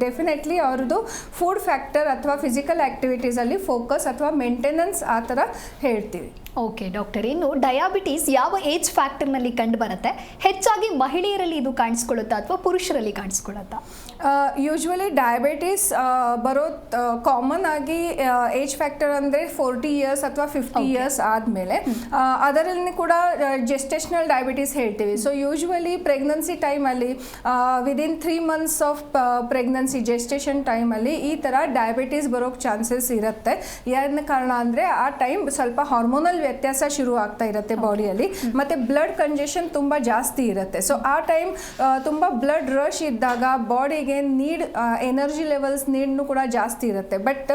ಡೆಫಿನೆಟ್ಲಿ ಅವ್ರದ್ದು ಫುಡ್ ಫ್ಯಾಕ್ಟರ್ ಅಥವಾ ಫಿಸಿಕಲ್ ಆ್ಯಕ್ಟಿವಿಟೀಸಲ್ಲಿ ಫೋಕಸ್ ಅಥವಾ ಮೇಂಟೆನೆನ್ಸ್ ಆ ಥರ ಹೇಳ್ತೀವಿ. ಓಕೆ ಡಾಕ್ಟರ್, ಇನ್ನು ಡಯಾಬಿಟೀಸ್ ಯಾವ ಏಜ್ ಫ್ಯಾಕ್ಟರ್ನಲ್ಲಿ ಕಂಡು ಬರುತ್ತೆ? ಹೆಚ್ಚಾಗಿ ಮಹಿಳೆಯರಲ್ಲಿ ಇದು ಕಾಣಿಸ್ಕೊಳ್ಳುತ್ತಾ ಅಥವಾ ಪುರುಷರಲ್ಲಿ ಕಾಣಿಸ್ಕೊಳ್ಳುತ್ತಾ? ಯೂಶ್ವಲಿ ಡಯಾಬಿಟೀಸ್ ಬರೋದು ಕಾಮನ್ ಆಗಿ ಏಜ್ ಫ್ಯಾಕ್ಟರ್ ಅಂದರೆ 40 years ಅಥವಾ 50 years ಆದಮೇಲೆ. ಅದರಲ್ಲಿ ಕೂಡ ಜೆಸ್ಟೇಷನಲ್ ಡಯಾಬಿಟೀಸ್ ಹೇಳ್ತೀವಿ. ಸೊ ಯೂಶ್ವಲಿ ಪ್ರೆಗ್ನೆನ್ಸಿ ಟೈಮಲ್ಲಿ within 3 months of pregnancy gestation ಟೈಮಲ್ಲಿ ಈ ಥರ ಡಯಾಬಿಟೀಸ್ ಬರೋಕ್ಕೆ ಚಾನ್ಸಸ್ ಇರುತ್ತೆ. ಏನು ಕಾರಣ ಅಂದರೆ ಆ ಟೈಮ್ ಸ್ವಲ್ಪ ಹಾರ್ಮೋನಲ್ ವ್ಯತ್ಯಾಸ ಶುರು ಆಗ್ತಾ ಇರುತ್ತೆ ಬಾಡಿಯಲ್ಲಿ, ಮತ್ತು ಬ್ಲಡ್ ಕಂಜೆಷನ್ ತುಂಬ ಜಾಸ್ತಿ ಇರುತ್ತೆ. ಸೊ ಆ ಟೈಮ್ ತುಂಬ ಬ್ಲಡ್ ರಶ್ ಇದ್ದಾಗ ಬಾಡಿಗೆ ಎನರ್ಜಿ ಲೆವೆಲ್ಸ್ ನೀಡ್ನು ಕೂಡ ಜಾಸ್ತಿ ಇರುತ್ತೆ. But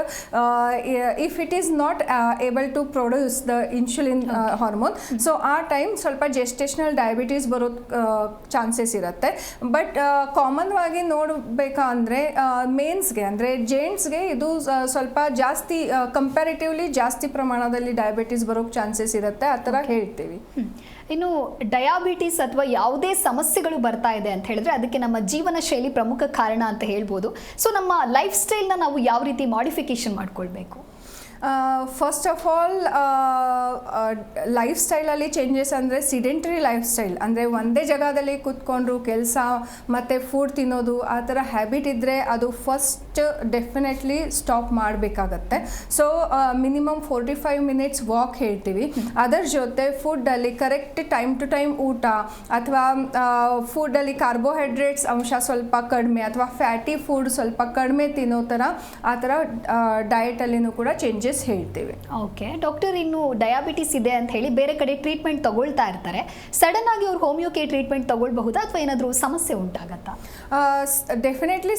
if it is not able to produce the insulin hormone, so ಆ ಟೈಮ್ ಸ್ವಲ್ಪ ಜೆಸ್ಟೇಷನಲ್ ಡಯಾಬಿಟೀಸ್ ಬರೋ ಚಾನ್ಸಸ್ ಇರುತ್ತೆ. ಬಟ್ ಕಾಮನ್ ಆಗಿ ನೋಡಬೇಕಂದ್ರೆ ಮೇನ್ಸ್ಗೆ ಅಂದರೆ ಜೆಂಟ್ಸ್ಗೆ ಇದು ಸ್ವಲ್ಪ ಜಾಸ್ತಿ ಕಂಪ್ಯಾರಿಟಿವ್ಲಿ ಜಾಸ್ತಿ ಪ್ರಮಾಣದಲ್ಲಿ ಡಯಾಬಿಟೀಸ್ ಬರೋಕ್ಕೆ ಚಾನ್ಸಸ್ ಇರುತ್ತೆ, ಆ ಥರ ಹೇಳ್ತೀವಿ. ಇನ್ನು ಡಯಾಬಿಟಿಸ್ ಅಥವಾ ಯಾವುದೇ ಸಮಸ್ಯೆಗಳು ಬರ್ತಾ ಇದೆ ಅಂತ ಹೇಳಿದ್ರೆ ಅದಕ್ಕೆ ನಮ್ಮ ಜೀವನ ಶೈಲಿ ಪ್ರಮುಖ ಕಾರಣ ಅಂತ ಹೇಳ್ಬೋದು. ಸೊ ನಮ್ಮ ಲೈಫ್ ಸ್ಟೈಲ್ನ ನಾವು ಯಾವ ರೀತಿ ಮಾಡಿಫಿಕೇಶನ್ ಮಾಡ್ಕೊಳ್ಬೇಕು? ಫಸ್ಟ್ ಆಫ್ ಆಲ್ ಲೈಫ್ ಸ್ಟೈಲಲ್ಲಿ ಚೇಂಜಸ್ ಅಂದರೆ ಸಿಡೆಂಟರಿ ಲೈಫ್ ಸ್ಟೈಲ್ ಅಂದರೆ ಒಂದೇ ಜಾಗದಲ್ಲಿ ಕೂತ್ಕೊಂಡ್ರು ಕೆಲಸ ಮತ್ತು ಫುಡ್ ತಿನ್ನೋದು ಆ ಥರ ಹ್ಯಾಬಿಟ್ ಇದ್ದರೆ ಅದು ಫಸ್ಟ್ ಡೆಫಿನೆಟ್ಲಿ ಸ್ಟಾಪ್ ಮಾಡಬೇಕಾಗತ್ತೆ. ಸೊ ಮಿನಿಮಮ್ 45 minutes ವಾಕ್ ಹೇಳ್ತೀವಿ. ಅದರ ಜೊತೆ ಫುಡ್ಡಲ್ಲಿ ಕರೆಕ್ಟ್ ಟೈಮ್ ಟು ಟೈಮ್ ಊಟ ಅಥವಾ ಫುಡ್ಡಲ್ಲಿ ಕಾರ್ಬೋಹೈಡ್ರೇಟ್ಸ್ ಅಂಶ ಸ್ವಲ್ಪ ಕಡಿಮೆ ಅಥವಾ ಫ್ಯಾಟಿ ಫುಡ್ ಸ್ವಲ್ಪ ಕಡಿಮೆ ತಿನ್ನೋ ಥರ ಆ ಥರ ಡಯಟಲ್ಲಿನೂ ಕೂಡ ಚೇಂಜಸ್ ಹೇಳ್ತೇವೆ. ಓಕೆ ಡಾಕ್ಟರ್, ಇನ್ನು ಡಯಾಬಿಟಿಸ್ ಇದೆ ಅಂತ ಹೇಳಿ ಬೇರೆ ಕಡೆ ಟ್ರೀಟ್ಮೆಂಟ್ ತಗೊಳ್ತಾ ಇರ್ತಾರೆ, ಸಡನ್ ಆಗಿ ಅವ್ರು ಹೋಮಿಯೋ ಕೇರ್ ಟ್ರೀಟ್ಮೆಂಟ್ ತಗೊಳ್ಬಹುದಾ ಅಥವಾ ಏನಾದರೂ ಸಮಸ್ಯೆ ಉಂಟಾಗತ್ತಾ? ಡೆಫಿನೆಟ್ಲಿ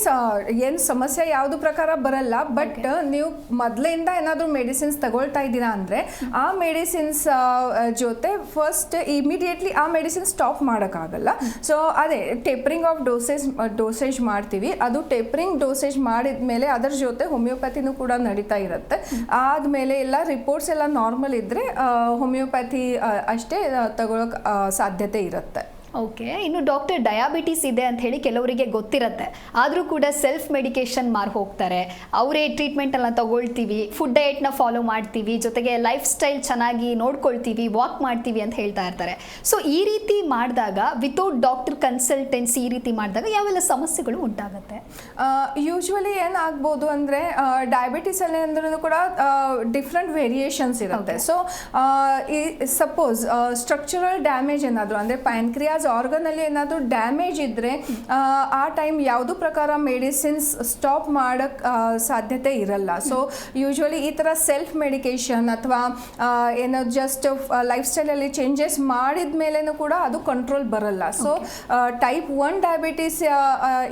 ಏನು ಸಮಸ್ಯೆ ಯಾವುದು ಪ್ರಕಾರ ಬರಲ್ಲ. ಬಟ್ ನೀವು ಮೊದಲಿಂದ ಏನಾದರೂ ಮೆಡಿಸಿನ್ಸ್ ತಗೊಳ್ತಾ ಇದ್ದೀರಾ ಅಂದರೆ ಆ ಮೆಡಿಸಿನ್ಸ್ ಜೊತೆ ಫಸ್ಟ್ ಇಮಿಡಿಯೇಟ್ಲಿ ಆ ಮೆಡಿಸಿನ್ ಸ್ಟಾಪ್ ಮಾಡೋಕ್ಕಾಗಲ್ಲ. ಸೊ ಅದೇ ಟೇಪರಿಂಗ್ ಆಫ್ ಡೋಸೇಜ್ ಮಾಡ್ತೀವಿ. ಅದು ಟೇಪರಿಂಗ್ ಡೋಸೇಜ್ ಮಾಡಿದ ಮೇಲೆ ಅದರ ಜೊತೆ ಹೋಮಿಯೋಪ್ಯಾಥಿನೂ ಕೂಡ ನಡೀತಾ ಇರುತ್ತೆ. ಆದಮೇಲೆ ಎಲ್ಲ ರಿಪೋರ್ಟ್ಸ್ ಎಲ್ಲ ನಾರ್ಮಲ್ ಇದ್ದರೆ ಹೋಮಿಯೋಪ್ಯಾಥಿ ಅಷ್ಟೇ ತಗೊಳ್ಳೋಕೆ ಸಾಧ್ಯತೆ ಇರುತ್ತೆ. ಓಕೆ, ಇನ್ನು ಡಾಕ್ಟರ್ ಡಯಾಬಿಟಿಸ್ ಇದೆ ಅಂತ ಹೇಳಿ ಕೆಲವರಿಗೆ ಗೊತ್ತಿರುತ್ತೆ, ಆದರೂ ಕೂಡ ಸೆಲ್ಫ್ ಮೆಡಿಕೇಶನ್ ಮಾರು ಹೋಗ್ತಾರೆ. ಅವರೇ ಟ್ರೀಟ್ಮೆಂಟ್ ಎಲ್ಲ ತಗೊಳ್ತೀವಿ, ಫುಡ್ ಡಯಟ್ನ ಫಾಲೋ ಮಾಡ್ತೀವಿ, ಜೊತೆಗೆ ಲೈಫ್ ಸ್ಟೈಲ್ ಚೆನ್ನಾಗಿ ನೋಡ್ಕೊಳ್ತೀವಿ, ವಾಕ್ ಮಾಡ್ತೀವಿ ಅಂತ ಹೇಳ್ತಾ ಇರ್ತಾರೆ. ಸೊ ಈ ರೀತಿ ಮಾಡಿದಾಗ ವಿತೌಟ್ ಡಾಕ್ಟರ್ ಕನ್ಸಲ್ಟೆನ್ಸಿ ಈ ರೀತಿ ಮಾಡಿದಾಗ ಯಾವೆಲ್ಲ ಸಮಸ್ಯೆಗಳು ಉಂಟಾಗುತ್ತೆ? ಯೂಶ್ವಲಿ ಏನಾಗ್ಬೋದು ಅಂದರೆ ಡಯಾಬಿಟಿಸಲ್ಲಿ ಅಂದ್ರೂ ಕೂಡ ಡಿಫ್ರೆಂಟ್ ವೇರಿಯೇಷನ್ಸ್ ಇರುತ್ತೆ. ಸೊ ಸಪೋಸ್ ಸ್ಟ್ರಕ್ಚರಲ್ ಡ್ಯಾಮೇಜ್ ಏನಾದರೂ ಅಂದರೆ ಪ್ಯಾನ್ಕ್ರಿಯಾಸ್ ಆರ್ಗನಲ್ಲಿ ಏನಾದರೂ ಡ್ಯಾಮೇಜ್ ಇದ್ದರೆ ಆ ಟೈಮ್ ಯಾವುದು ಪ್ರಕಾರ ಮೆಡಿಸಿನ್ಸ್ ಸ್ಟಾಪ್ ಮಾಡೋಕ್ಕೆ ಸಾಧ್ಯತೆ ಇರಲ್ಲ. ಸೊ ಯೂಶ್ವಲಿ ಈ ಥರ ಸೆಲ್ಫ್ ಮೆಡಿಕೇಷನ್ ಅಥವಾ ಏನೋ ಜಸ್ಟ್ ಲೈಫ್ ಸ್ಟೈಲಲ್ಲಿ ಚೇಂಜಸ್ ಮಾಡಿದ ಮೇಲೇನೂ ಕೂಡ ಅದು ಕಂಟ್ರೋಲ್ ಬರಲ್ಲ. ಸೊ ಟೈಪ್ 1 ಡಯಾಬಿಟಿಸ್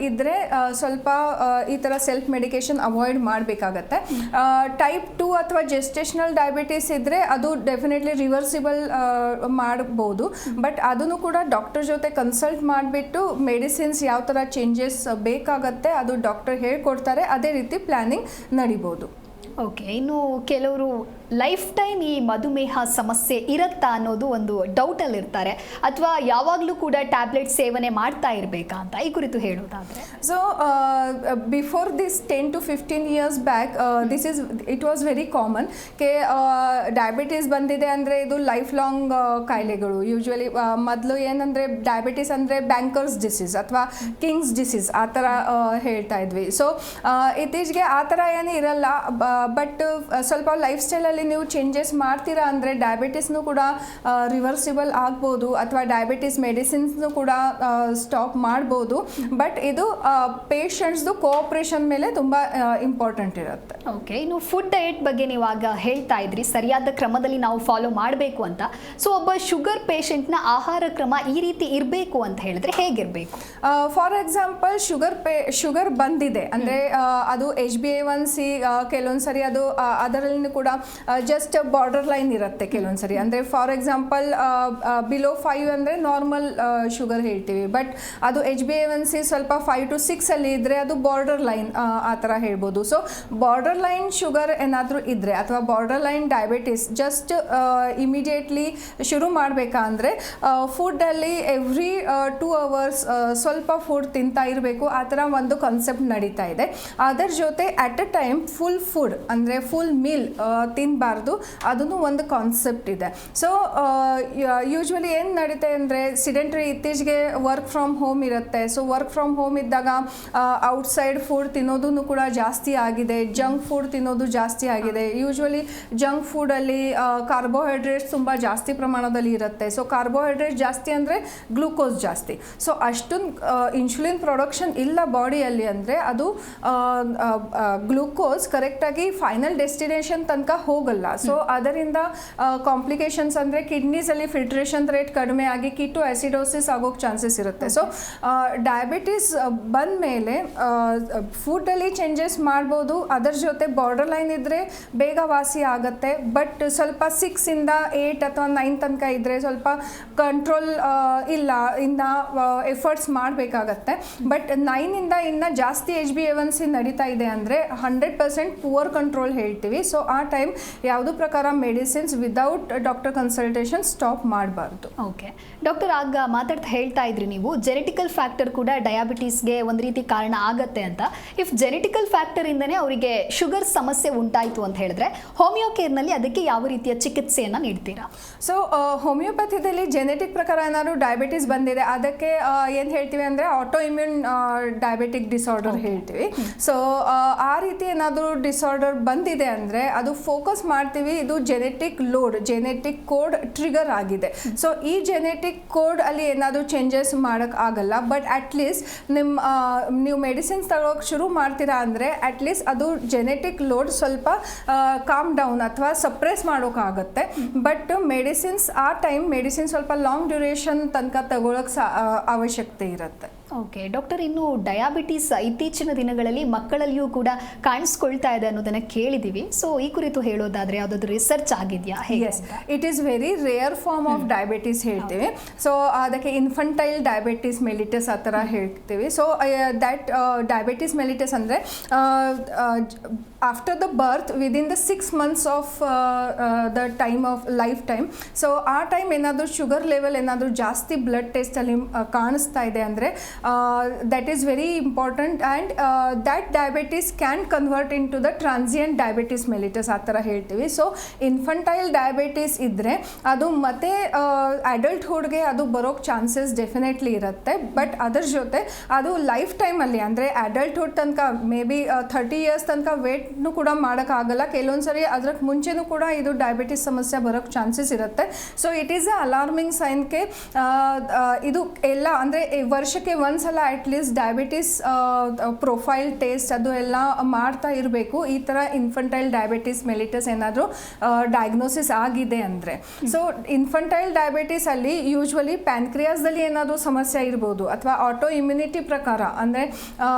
ಇದ್ದರೆ ಸ್ವಲ್ಪ ಈ ಥರ ಸೆಲ್ಫ್ ಮೆಡಿಕೇಷನ್ ಅವಾಯ್ಡ್ ಮಾಡಬೇಕಾಗತ್ತೆ. ಟೈಪ್ 2 ಅಥವಾ ಜೆಸ್ಟೇಷನಲ್ ಡಯಾಬಿಟಿಸ್ ಇದ್ದರೆ ಅದು ಡೆಫಿನೆಟ್ಲಿ ರಿವರ್ಸಿಬಲ್ ಮಾಡ್ಬೋದು. ಬಟ್ ಅದನ್ನು ಕೂಡ ಡಾಕ್ಟರ್ ಜೊತೆ ಕನ್ಸಲ್ಟ್ ಮಾಡಿಬಿಟ್ಟು ಮೆಡಿಸಿನ್ಸ್ ಯಾವ ಥರ ಚೇಂಜಸ್ ಬೇಕಾಗತ್ತೆ ಅದು ಡಾಕ್ಟರ್ ಹೇಳ್ಕೊಡ್ತಾರೆ, ಅದೇ ರೀತಿ ಪ್ಲ್ಯಾನಿಂಗ್ ನಡಿಬೋದು. ಓಕೆ, ಇನ್ನು ಕೆಲವರು ಲೈಫ್ ಟೈಮ್ ಈ ಮಧುಮೇಹ ಸಮಸ್ಯೆ ಇರುತ್ತಾ ಅನ್ನೋದು ಒಂದು ಡೌಟಲ್ಲಿ ಇರ್ತಾರೆ, ಅಥವಾ ಯಾವಾಗಲೂ ಕೂಡ ಟ್ಯಾಬ್ಲೆಟ್ ಸೇವನೆ ಮಾಡ್ತಾ ಇರಬೇಕಾ ಅಂತ ಈ ಕುರಿತು ಹೇಳೋದಾದರೆ? So before this 10 to 15 years back it was very common K diabetes ಬಂದಿದೆ ಅಂದರೆ ಇದು ಲೈಫ್ ಲಾಂಗ್ ಕಾಯಿಲೆಗಳು. ಯೂಶ್ವಲಿ ಮೊದಲು ಏನಂದರೆ ಡಯಾಬಿಟೀಸ್ ಅಂದರೆ ಬ್ಯಾಂಕರ್ಸ್ ಡಿಸೀಸ್ ಅಥವಾ ಕಿಂಗ್ಸ್ ಡಿಸೀಸ್ ಆ ಥರ ಹೇಳ್ತಾ ಇದ್ವಿ. ಸೊ ಇತ್ತೀಚೆಗೆ ಆ ಥರ ಏನೂ ಇರಲ್ಲ. ಬಟ್ ಸ್ವಲ್ಪ ಲೈಫ್ ಸ್ಟೈಲಲ್ಲಿ ನೀವು ಚೇಂಜಸ್ ಮಾಡ್ತೀರಾ ಅಂದರೆ ಡಯಾಬಿಟಿಸ್ನು ಕೂಡ ರಿವರ್ಸಿಬಲ್ ಆಗ್ಬೋದು, ಅಥವಾ ಡಯಾಬಿಟಿಸ್ ಮೆಡಿಸಿನ್ಸ್ನು ಕೂಡ ಸ್ಟಾಪ್ ಮಾಡ್ಬೋದು. ಬಟ್ ಇದು ಪೇಷಂಟ್ಸ್ದು ಕೋಆಪ್ರೇಷನ್ ಮೇಲೆ ತುಂಬ ಇಂಪಾರ್ಟೆಂಟ್ ಇರುತ್ತೆ. ಓಕೆ, ಇನ್ನು ಫುಡ್ ಡಯಟ್ ಬಗ್ಗೆ ನೀವಾಗ ಹೇಳ್ತಾ ಇದ್ರಿ, ಸರಿಯಾದ ಕ್ರಮದಲ್ಲಿ ನಾವು ಫಾಲೋ ಮಾಡಬೇಕು ಅಂತ. ಸೊ ಒಬ್ಬ ಶುಗರ್ ಪೇಷಂಟ್ನ ಆಹಾರ ಕ್ರಮ ಈ ರೀತಿ ಇರಬೇಕು ಅಂತ ಹೇಳಿದ್ರೆ ಹೇಗಿರಬೇಕು? ಫಾರ್ ಎಕ್ಸಾಂಪಲ್ ಶುಗರ್ ಬಂದಿದೆ ಅಂದರೆ ಅದು HbA1c ಕೆಲವೊಂದು ಸರಿ ಅದು ಅದರಲ್ಲಿ ಕೂಡ ಜಸ್ಟ್ ಬಾರ್ಡರ್ ಲೈನ್ ಇರುತ್ತೆ. ಕೆಲವೊಂದು ಸರಿ ಅಂದರೆ ಫಾರ್ ಎಕ್ಸಾಂಪಲ್ ಬಿಲೋ 5 ಅಂದರೆ ನಾರ್ಮಲ್ ಶುಗರ್ ಹೇಳ್ತೀವಿ. ಬಟ್ ಅದು HbA1c ಸ್ವಲ್ಪ 5 to 6 ಅಲ್ಲಿ ಇದ್ದರೆ ಅದು ಬಾರ್ಡರ್ ಲೈನ್ ಆ ಥರ ಹೇಳ್ಬೋದು. ಸೊ ಬಾರ್ಡರ್ ಲೈನ್ ಶುಗರ್ ಏನಾದರೂ ಇದ್ದರೆ ಅಥವಾ border line diabetes just immediately ಶುರು ಮಾಡಬೇಕಂದ್ರೆ ಫುಡ್ಡಲ್ಲಿ ಎವ್ರಿ 2 hours ಸ್ವಲ್ಪ ಫುಡ್ ತಿಂತಾ ಇರಬೇಕು. ಆ ಥರ ಒಂದು ಕಾನ್ಸೆಪ್ಟ್ ನಡೀತಾ ಇದೆ. ಅದರ ಜೊತೆ at a time full food ಅಂದರೆ ಫುಲ್ ಮೀಲ್ ತಿನ್ನಬಾರ್ದು, ಅದನ್ನು ಒಂದು ಕಾನ್ಸೆಪ್ಟ್ ಇದೆ. ಸೊ ಯೂಶ್ವಲಿ ಏನು ನಡೀತೆ ಅಂದರೆ ಸಿಡೆಂಟ್ರಿ ಇತ್ತೀಚೆಗೆ ವರ್ಕ್ ಫ್ರಮ್ ಹೋಮ್ ಇರುತ್ತೆ. ಸೊ ವರ್ಕ್ ಫ್ರಮ್ ಹೋಮ್ ಇದ್ದಾಗ ಔಟ್ಸೈಡ್ ಫುಡ್ ತಿನ್ನೋದನ್ನು ಕೂಡ ಜಾಸ್ತಿ ಆಗಿದೆ, ಜಂಕ್ ಫುಡ್ ತಿನ್ನೋದು ಜಾಸ್ತಿ ಆಗಿದೆ. ಯೂಶ್ವಲಿ ಜಂಕ್ ಫುಡಲ್ಲಿ ಕಾರ್ಬೋಹೈಡ್ರೇಟ್ಸ್ ತುಂಬ ಜಾಸ್ತಿ ಪ್ರಮಾಣದಲ್ಲಿ ಇರುತ್ತೆ. ಸೊ ಕಾರ್ಬೋಹೈಡ್ರೇಟ್ ಜಾಸ್ತಿ ಅಂದರೆ ಗ್ಲೂಕೋಸ್ ಜಾಸ್ತಿ. ಸೊ ಅಷ್ಟೊಂದು ಇನ್ಸುಲಿನ್ ಪ್ರೊಡಕ್ಷನ್ ಇಲ್ಲ ಬಾಡಿಯಲ್ಲಿ ಅಂದರೆ ಅದು ಗ್ಲೂಕೋಸ್ ಕರೆಕ್ಟಾಗಿ ಫೈನಲ್ ಡೆಸ್ಟಿನೇಷನ್ ತನಕ ಹೋಗಲ್ಲ. ಸೊ ಅದರಿಂದ ಕಾಂಪ್ಲಿಕೇಶನ್ಸ್ ಅಂದರೆ ಕಿಡ್ನೀಸಲ್ಲಿ ಫಿಲ್ಟ್ರೇಷನ್ ರೇಟ್ ಕಡಿಮೆ ಆಗಿ ಕೀಟೋ ಆ್ಯಸಿಡೋಸಿಸ್ ಆಗೋಕ್ಕೆ ಚಾನ್ಸಸ್ ಇರುತ್ತೆ. ಸೊ ಡಯಾಬಿಟಿಸ್ ಬಂದ ಮೇಲೆ ಫುಡ್ಡಲ್ಲಿ ಚೇಂಜಸ್ ಮಾಡ್ಬೋದು. ಅದರ ಜೊತೆ ಬಾರ್ಡರ್ ಲೈನ್ ಇದ್ದರೆ ಬೇಗ ವಾಸಿ ಆಗುತ್ತೆ. ಬಟ್ ಸ್ವಲ್ಪ 6 ಇಂದ 8 ಅಥವಾ 9 ತನಕ ಇದ್ದರೆ ಸ್ವಲ್ಪ ಕಂಟ್ರೋಲ್ ಇಲ್ಲ, ಇನ್ನು ಎಫರ್ಟ್ಸ್ ಮಾಡಬೇಕಾಗತ್ತೆ. ಬಟ್ 9 ಇಂದ ಇನ್ನು ಜಾಸ್ತಿ HbA1c ನಡೀತಾ ಇದೆ ಅಂದರೆ 100% ಪುವರ್ ಕಂಟ್ರೋಲ್ ಹೇಳ್ತೀವಿ. ಸೊ ಆ ಟೈಮ್ ಯಾವುದೂ ಪ್ರಕಾರ medicines without doctor consultation stop ಮಾಡಬಾರ್ದು. ಓಕೆ ಡಾಕ್ಟರ್, ಆಗ ಮಾತಾಡ್ತಾ ಹೇಳ್ತಾ ಇದ್ರಿ ನೀವು ಜೆನೆಟಿಕಲ್ ಫ್ಯಾಕ್ಟರ್ ಕೂಡ ಡಯಾಬಿಟೀಸ್ಗೆ ಒಂದು ರೀತಿ ಕಾರಣ ಆಗತ್ತೆ ಅಂತ. ಇಫ್ ಜೆನೆಟಿಕಲ್ ಫ್ಯಾಕ್ಟರಿಂದನೇ ಅವರಿಗೆ ಶುಗರ್ ಸಮಸ್ಯೆ ಉಂಟಾಯಿತು ಅಂತ ಹೇಳಿದ್ರೆ ಹೋಮಿಯೋ ಕೇರ್ನಲ್ಲಿ ಅದಕ್ಕೆ ಯಾವ ರೀತಿಯ ಚಿಕಿತ್ಸೆಯನ್ನು ನೀಡ್ತೀರಾ? ಸೊ ಹೋಮಿಯೋಪತಿದಲ್ಲಿ ಜೆನೆಟಿಕ್ ಪ್ರಕಾರ ಏನಾದ್ರು ಡಯಾಬಿಟಿಸ್ ಬಂದಿದೆ ಅದಕ್ಕೆ ಏನು ಹೇಳ್ತೀವಿ ಅಂದರೆ ಆಟೋ ಇಮ್ಯೂನ್ ಡಯಾಬಿಟಿಕ್ ಡಿಸಾರ್ಡರ್ ಹೇಳ್ತೀವಿ. ಸೊ ಆ ರೀತಿ ಏನಾದರೂ ಡಿಸಾರ್ಡರ್ ಬಂದಿದೆ ಅಂದರೆ ಅದು ಫೋಕಸ್ ಮಾಡ್ತೀವಿ ಇದು genetic load, genetic code trigger ಆಗಿದೆ. ಸೊ ಈ ಜೆನೆಟಿಕ್ ಕೋಡ್ ಅಲ್ಲಿ ಏನಾದರೂ ಚೇಂಜಸ್ ಮಾಡೋಕ್ಕೆ ಆಗಲ್ಲ. ಬಟ್ ಅಟ್ಲೀಸ್ಟ್ ನೀವು ಮೆಡಿಸಿನ್ಸ್ ತಗೊಳ್ಳೋಕೆ ಶುರು ಮಾಡ್ತೀರಾ ಅಂದರೆ ಅಟ್ಲೀಸ್ಟ್ ಅದು ಜೆನೆಟಿಕ್ ಲೋಡ್ ಸ್ವಲ್ಪ ಕಾಮ್ ಡೌನ್ ಅಥವಾ ಸಪ್ರೆಸ್ ಮಾಡೋಕ್ಕಾಗತ್ತೆ. ಬಟ್ ಮೆಡಿಸಿನ್ಸ್ ಆ ಟೈಮ್ ಮೆಡಿಸಿನ್ ಸ್ವಲ್ಪ ಲಾಂಗ್ ಡ್ಯೂರೇಷನ್ ತನಕ ತಗೊಳ್ಳೋಕೆ ಅವಶ್ಯಕತೆ ಇರುತ್ತೆ. ಓಕೆ ಡಾಕ್ಟರ್, ಇನ್ನು ಡಯಾಬಿಟಿಸ್ ಇತ್ತೀಚಿನ ದಿನಗಳಲ್ಲಿ ಮಕ್ಕಳಲ್ಲಿಯೂ ಕೂಡ ಕಾಣಿಸ್ಕೊಳ್ತಾ ಇದೆ ಅನ್ನೋದನ್ನ ಕೇಳಿದೀವಿ. ಸೊ ಈ ಕುರಿತು ಹೇಳೋದಾದ್ರೆ ಯಾವುದಾದ್ರು ರಿಸರ್ಚ್ ಆಗಿದೆಯಾ? Yes, it is very rare form of diabetes ಹೇಳ್ತೀವಿ. ಸೊ ಅದಕ್ಕೆ ಇನ್ಫಂಟೈಲ್ ಡಯಾಬಿಟಿಸ್ ಮೆಲಿಟಸ್ ಆ ಥರ ಹೇಳ್ತೀವಿ. ಸೊ ದ್ಯಾಟ್ ಡಯಾಬಿಟಿಸ್ ಮೆಲಿಟಸ್ ಅಂದರೆ after the birth within the 6 months of the time of life time. So ಆ ಟೈಮ್ ಏನಾದರೂ sugar level ಏನಾದರೂ ಜಾಸ್ತಿ ಬ್ಲಡ್ ಟೆಸ್ಟಲ್ಲಿ ಕಾಣಿಸ್ತಾ ಇದೆ ಅಂದರೆ that is very important. And that diabetes can convert into the transient diabetes mellitus ಆ ಥರ ಹೇಳ್ತೀವಿ. ಸೊ ಇನ್ಫಂಟೈಲ್ ಡಯಾಬಿಟಿಸ್ ಇದ್ದರೆ ಅದು ಮತ್ತೆ ಅಡಲ್ಟ್ಹುಡ್ಗೆ ಅದು ಬರೋಕ್ಕೆ ಚಾನ್ಸಸ್ ಡೆಫಿನೆಟ್ಲಿ ಇರುತ್ತೆ. ಬಟ್ ಅದರ ಜೊತೆ ಅದು ಲೈಫ್ ಟೈಮಲ್ಲಿ ಅಂದರೆ ಅಡಲ್ಟ್ಹುಡ್ ತನಕ ಮೇ ಬಿ 30 years ತನಕ ವೇಟ್ನು ಕೂಡ ಮಾಡೋಕ್ಕಾಗಲ್ಲ. ಕೆಲವೊಂದ್ಸರಿ ಅದಕ್ಕೆ ಮುಂಚೆನೂ ಕೂಡ ಇದು ಡಯಾಬಿಟಿಸ್ ಸಮಸ್ಯೆ ಬರೋಕ್ಕೆ ಚಾನ್ಸಸ್ ಇರುತ್ತೆ. So it is a alarming ಸೈನ್ಗೆ ಇದು ಎಲ್ಲ ಅಂದರೆ ವರ್ಷಕ್ಕೆ ಒಂದ್ಸಲ ಅಟ್ಲೀಸ್ಟ್ ಡಯಾಬಿಟಿಸ್ ಪ್ರೊಫೈಲ್ ಟೆಸ್ಟ್ ಅದು ಎಲ್ಲ ಮಾಡ್ತಾ ಇರಬೇಕು. ಈ ಥರ ಇನ್ಫಂಟೈಲ್ ಡಯಾಬಿಟಿಸ್ ಮೆಲಿಟಸ್ ಏನಾದರೂ ಡಯಾಗ್ನೋಸಿಸ್ ಆಗಿದೆ ಅಂದರೆ. ಸೊ ಇನ್ಫಂಟೈಲ್ ಡಯಾಬಿಟಿಸಲ್ಲಿ ಯೂಶ್ವಲಿ ಪ್ಯಾನ್ಕ್ರಿಯಾಸ್ದಲ್ಲಿ ಏನಾದರೂ ಸಮಸ್ಯೆ ಇರ್ಬೋದು, ಅಥವಾ ಆಟೋ ಇಮ್ಯುನಿಟಿ ಪ್ರಕಾರ ಅಂದರೆ